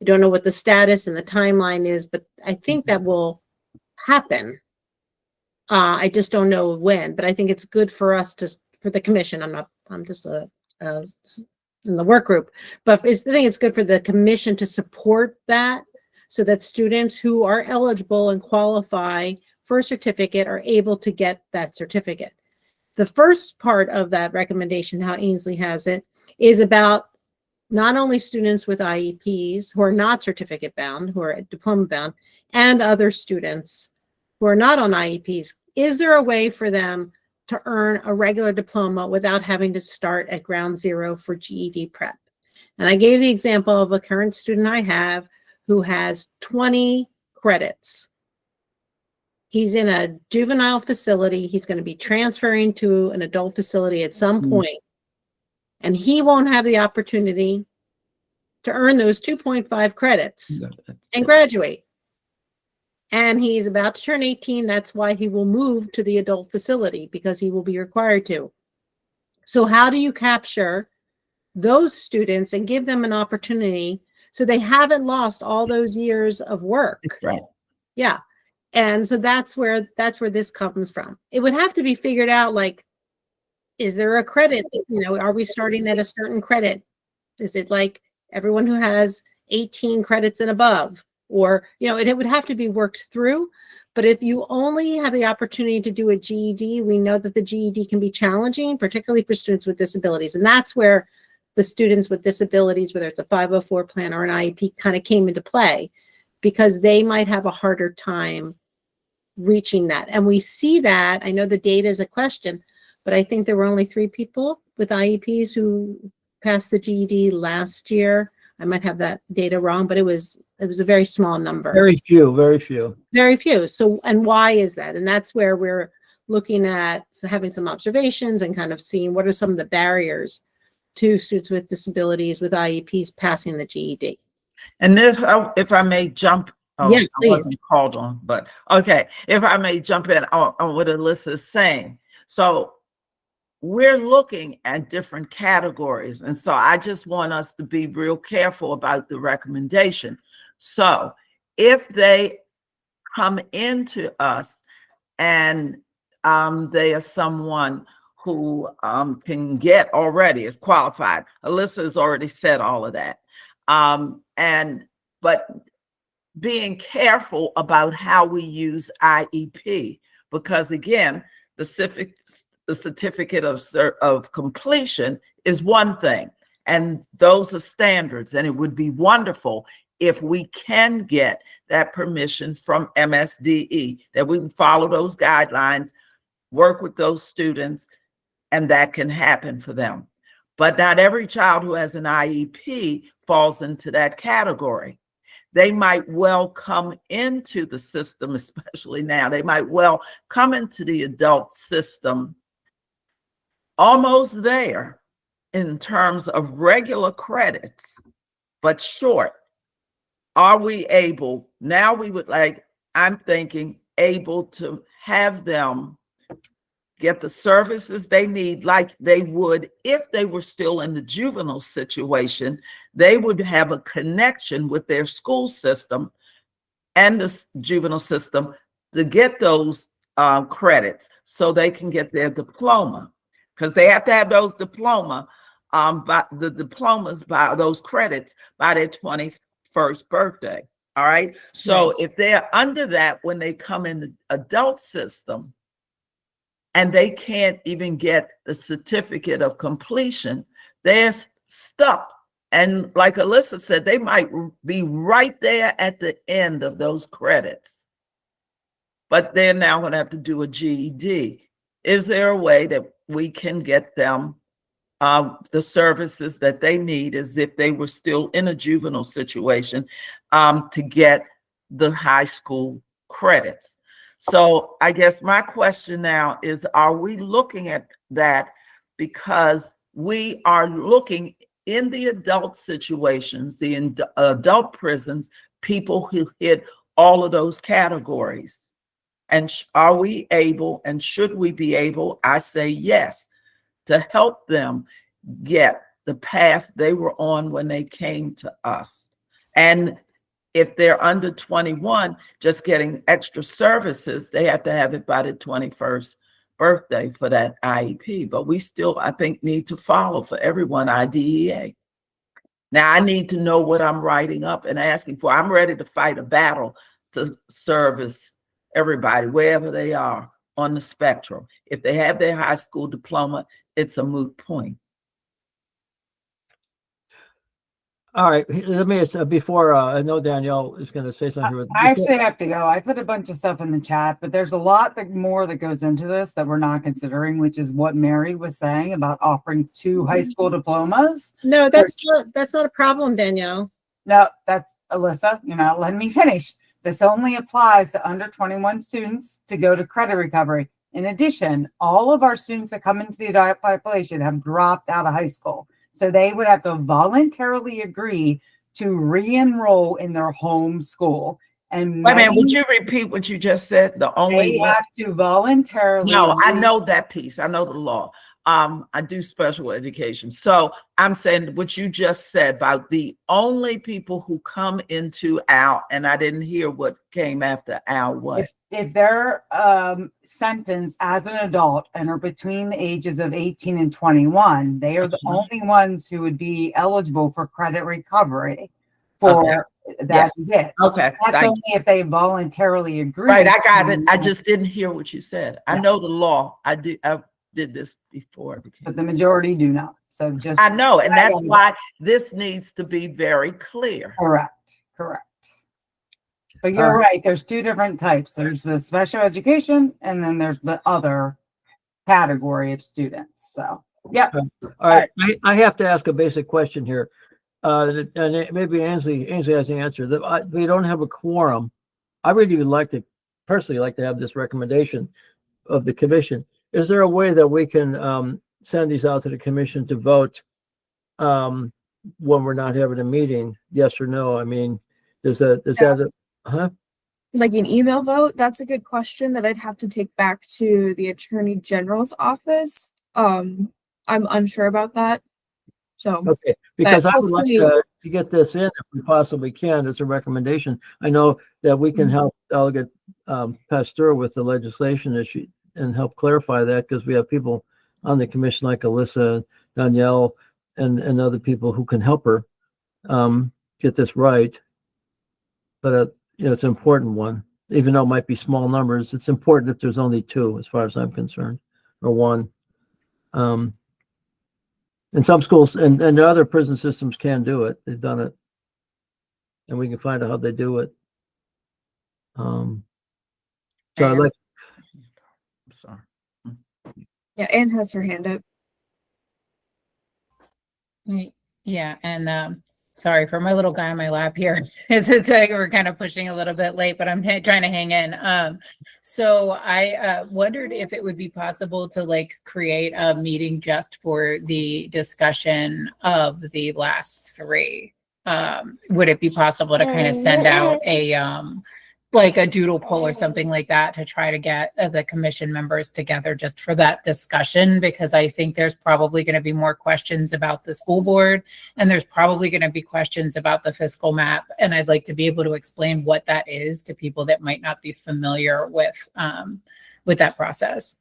I don't know what the status and the timeline is, but I think that will happen. I just don't know when, but I think it's good for us for the commission. I'm just in the work group, but I think it's good for the commission to support that so that students who are eligible and qualify for a certificate are able to get that certificate. The first part of that recommendation, how Ainsley has it, is about not only students with IEPs who are not certificate bound, who are diploma bound, and other students who are not on IEPs. Is there a way for them to earn a regular diploma without having to start at ground zero for GED prep? And I gave the example of a current student I have who has 20 credits. He's in a juvenile facility. He's going to be transferring to an adult facility at some point, and he won't have the opportunity to earn those 2.5 credits and graduate. And he's about to turn 18. That's why he will move to the adult facility, because he will be required to. So how do you capture those students and give them an opportunity so they haven't lost all those years of work? Right. Yeah. And so that's where this comes from. It would have to be figured out, like, is there a credit? Are we starting at a certain credit? Is it like everyone who has 18 credits and above? Or, it would have to be worked through. But if you only have the opportunity to do a GED, we know that the GED can be challenging, particularly for students with disabilities. And that's where the students with disabilities, whether it's a 504 plan or an IEP, kind of came into play, because they might have a harder time reaching that. And we see that, I know the data is a question, but I think there were only 3 people with IEPs who passed the GED last year. I might have that data wrong, but it was a very small number. Very few, very few. Very few. So, and why is that? And that's where we're looking at, so having some observations and kind of seeing what are some of the barriers to students with disabilities with IEPs passing the GED. And this, if I may jump, Yeah, I please. wasn't called on, but okay, if I may jump in on what Alyssa is saying. So we're looking at different categories. And so I just want us to be real careful about the recommendation. So if they come into us and they are someone who can get already is qualified. Alyssa has already said all of that. But being careful about how we use IEP, because again, the certificate of completion is one thing, and those are standards, and it would be wonderful if we can get that permission from MSDE, that we can follow those guidelines, work with those students, and that can happen for them. But not every child who has an IEP falls into that category. They might well come into the system, especially now, they might well come into the adult system almost there in terms of regular credits, but short. Are we able, now we would like, I'm thinking, able to have them get the services they need like they would if they were still in the juvenile situation. They would have a connection with their school system and the juvenile system to get those credits so they can get their diploma, because they have to have those diplomas by those credits by their 21st birthday. All right. So if they're under that when they come in the adult system, and they can't even get the certificate of completion, they're stuck. And like Alyssa said, they might be right there at the end of those credits, but they're now going to have to do a GED. Is there a way that we can get them the services that they need as if they were still in a juvenile situation to get the high school credits? So I guess my question now is, are we looking at that? Because we are looking in the adult situations, the adult prisons, people who hit all of those categories. And are we able, and should we be able, I say yes, to help them get the path they were on when they came to us. And if they're under 21, just getting extra services, they have to have it by the 21st birthday for that IEP. But we still, I think, need to follow for everyone IDEA. Now, I need to know what I'm writing up and asking for. I'm ready to fight a battle to service everybody, wherever they are on the spectrum. If they have their high school diploma, it's a moot point. All right, let me, before, I know Danielle is going to say something. I actually have to go. I put a bunch of stuff in the chat, but there's a lot more that goes into this that we're not considering, which is what Mary was saying about offering 2 high school diplomas. No, that's not a problem, Danielle. No, that's Alyssa. You're not letting me finish. This only applies to under 21 students to go to credit recovery. In addition, all of our students that come into the adult population have dropped out of high school. So they would have to voluntarily agree to re-enroll in their home school. And wait a minute, would you repeat what you just said? The only they have to voluntarily. No, I know that piece. I know the law. I do special education. So I'm saying what you just said about the only people who come into our, and I didn't hear what came after our what. If they're sentenced as an adult and are between the ages of 18 and 21, they are the only ones who would be eligible for credit recovery. That's it. Okay. That's only if they voluntarily agree. Right, I got it. I just didn't hear what you said. I know the law. I did this before. But the majority do not. So just I know, and that's why this needs to be very clear. Correct. But you're right, there's two different types. There's the special education and then there's the other category of students. So, yeah. All right, I have to ask a basic question here. And maybe Ainsley has the answer. We don't have a quorum. I really would like to, personally like to have this recommendation of the commission. Is there a way that we can send these out to the commission to vote when we're not having a meeting? Yes or no? I mean, huh? Like an email vote? That's a good question that I'd have to take back to the Attorney General's office. I'm unsure about that. So Okay, because I would like hopefully- to get this in if we possibly can as a recommendation. I know that we can help Delegate Pasteur with the legislation issue and help clarify that, because we have people on the commission like Alyssa, Danielle, and other people who can help her get this right. But it's an important one, even though it might be small numbers. It's important if there's only two, as far as I'm concerned, or one. And some schools and the other prison systems can do it. They've done it, and we can find out how they do it. So I'd like. I'm sorry. Yeah, Anne has her hand up. Yeah, and sorry for my little guy on my lap here. It's like we're kind of pushing a little bit late, but I'm trying to hang in. So I wondered if it would be possible to like create a meeting just for the discussion of the last three. Would it be possible to kind of send out a like a doodle poll or something like that to try to get the commission members together just for that discussion? Because I think there's probably going to be more questions about the school board, and there's probably going to be questions about the fiscal map. And I'd like to be able to explain what that is to people that might not be familiar with that process.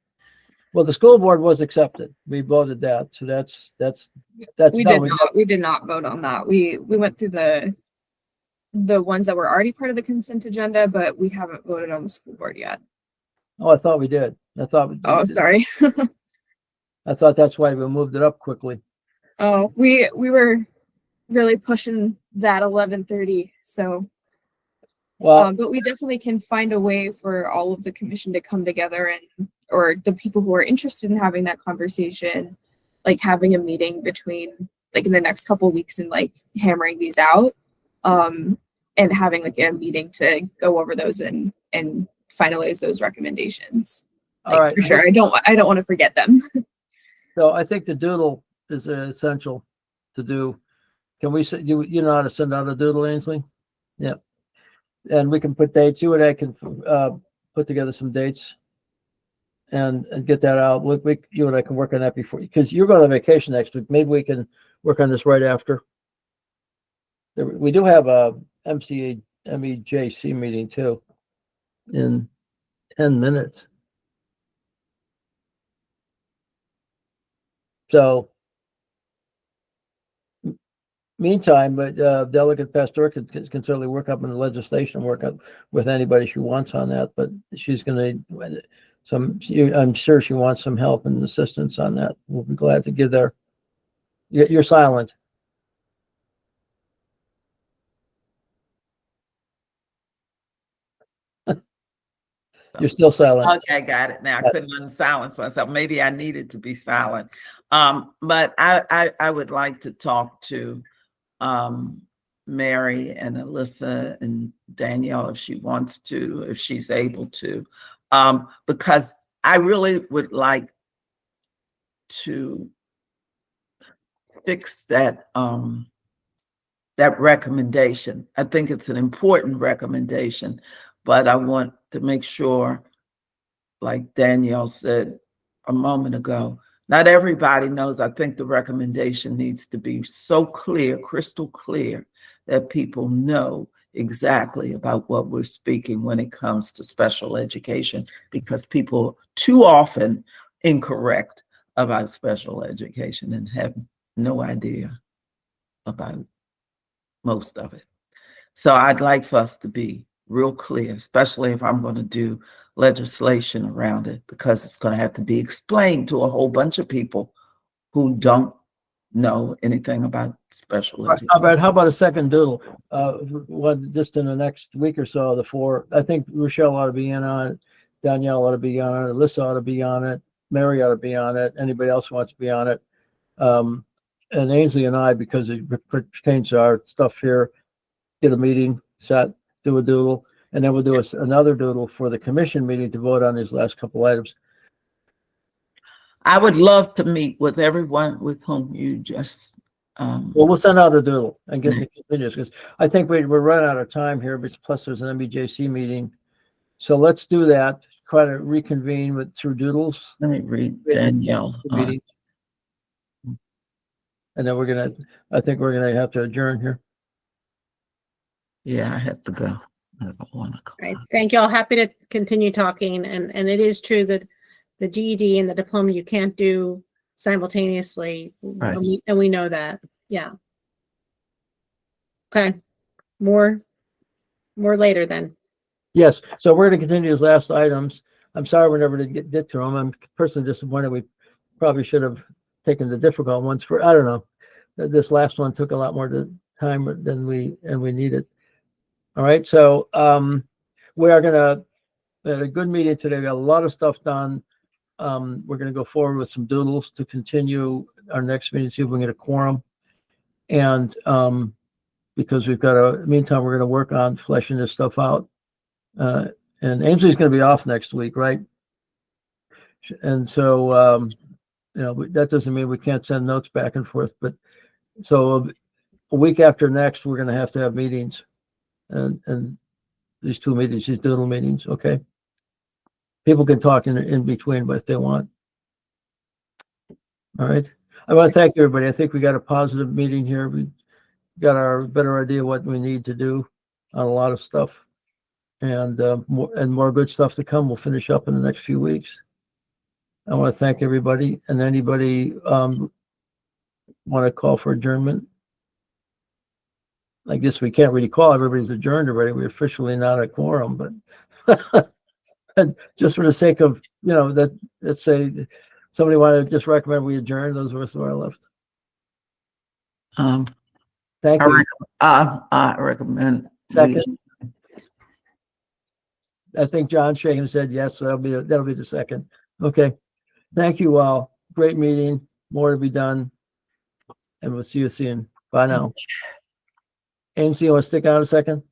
Well, the school board was accepted. We voted that, so that's We done. did not vote on that. We went through the ones that were already part of the consent agenda, but we haven't voted on the school board yet. Oh, I thought we did. Oh, sorry. I thought that's why we moved it up quickly. Oh, we were really pushing that 11:30. So, Well, but we definitely can find a way for all of the commission to come together or the people who are interested in having that conversation, like having a meeting between like in the next couple of weeks and like hammering these out. And having like a meeting to go over those and finalize those recommendations. all right. For sure. I don't want to forget them. So I think the doodle is essential to do. Can we say, you know how to send out a doodle, Ainsley? Yeah. And we can put dates. You and I can put together some dates and get that out. You and I can work on that before, because you're going on vacation next week. Maybe we can work on this right after. We do have a MEJC meeting too in 10 minutes. So meantime, but Delegate Pasteur can certainly work up in the legislation, work up with anybody she wants on that, but she's going to I'm sure she wants some help and assistance on that. We'll be glad to give her. You're silent. You're still silent. Okay, got it now. I couldn't unsilence myself. Maybe I needed to be silent. But I would like to talk to Mary and Alyssa and Danielle if she wants to, if she's able to, because I really would like to fix that that recommendation. I think it's an important recommendation, but I want to make sure, like Danielle said a moment ago, not everybody knows. I think the recommendation needs to be so clear, crystal clear, that people know exactly about what we're speaking when it comes to special education, because people too often incorrect about special education and have no idea about most of it. So I'd like for us to be real clear, especially if I'm going to do legislation around it, because it's going to have to be explained to a whole bunch of people who don't know anything about special How education. how about a second doodle? One just in the next week or so, the four, I think Rochelle ought to be in on it. Danielle ought to be on it. Alyssa ought to be on it. Mary ought to be on it. Anybody else who wants to be on it. And Ainsley and I, because it pertains to our stuff here, get a meeting set, do a doodle, and then we'll do another doodle for the commission meeting to vote on these last couple items. I would love to meet with everyone with whom you just, Well, we'll send out a doodle and get the continuous, because I think we're running out of time here, but plus there's an MBJC meeting. So let's do that, try to reconvene through doodles. let me read Danielle. Meeting. And then I think we're gonna have to adjourn here. Yeah, I have to go. I don't want to go. Right. Thank you all. Happy to continue talking. And it is true that the GED and the diploma you can't do simultaneously. Right. And we know that. Yeah. Okay. More later then. Yes, so we're gonna continue these last items. I'm sorry we never did get through them. I'm personally disappointed. We probably should have taken the difficult ones I don't know. This last one took a lot more time than we needed. All right, so we are gonna had a good meeting today. We got a lot of stuff done. We're gonna go forward with some doodles to continue our next meeting, see if we can get a quorum. And because meantime, we're gonna work on fleshing this stuff out. And Ainsley's gonna be off next week, right? And so that doesn't mean we can't send notes back and forth, but so a week after next, we're gonna have to have meetings. And these two meetings, these doodle meetings, okay? People can talk in between, but if they want. All right. I want to thank everybody. I think we got a positive meeting here. We got our better idea what we need to do on a lot of stuff. And more good stuff to come. We'll finish up in the next few weeks. I want to thank everybody. And anybody want to call for adjournment? I guess we can't really call everybody's adjourned already. We're officially not a quorum, but and just for the sake of, let's say somebody wanted to just recommend we adjourn, those of us who are left. Thank you. I recommend. Second. I think John Shagan said yes, so that'll be the second. Okay. Thank you all. Great meeting. More to be done. And we'll see you soon. Bye now. Ainsley, you want to stick out a second?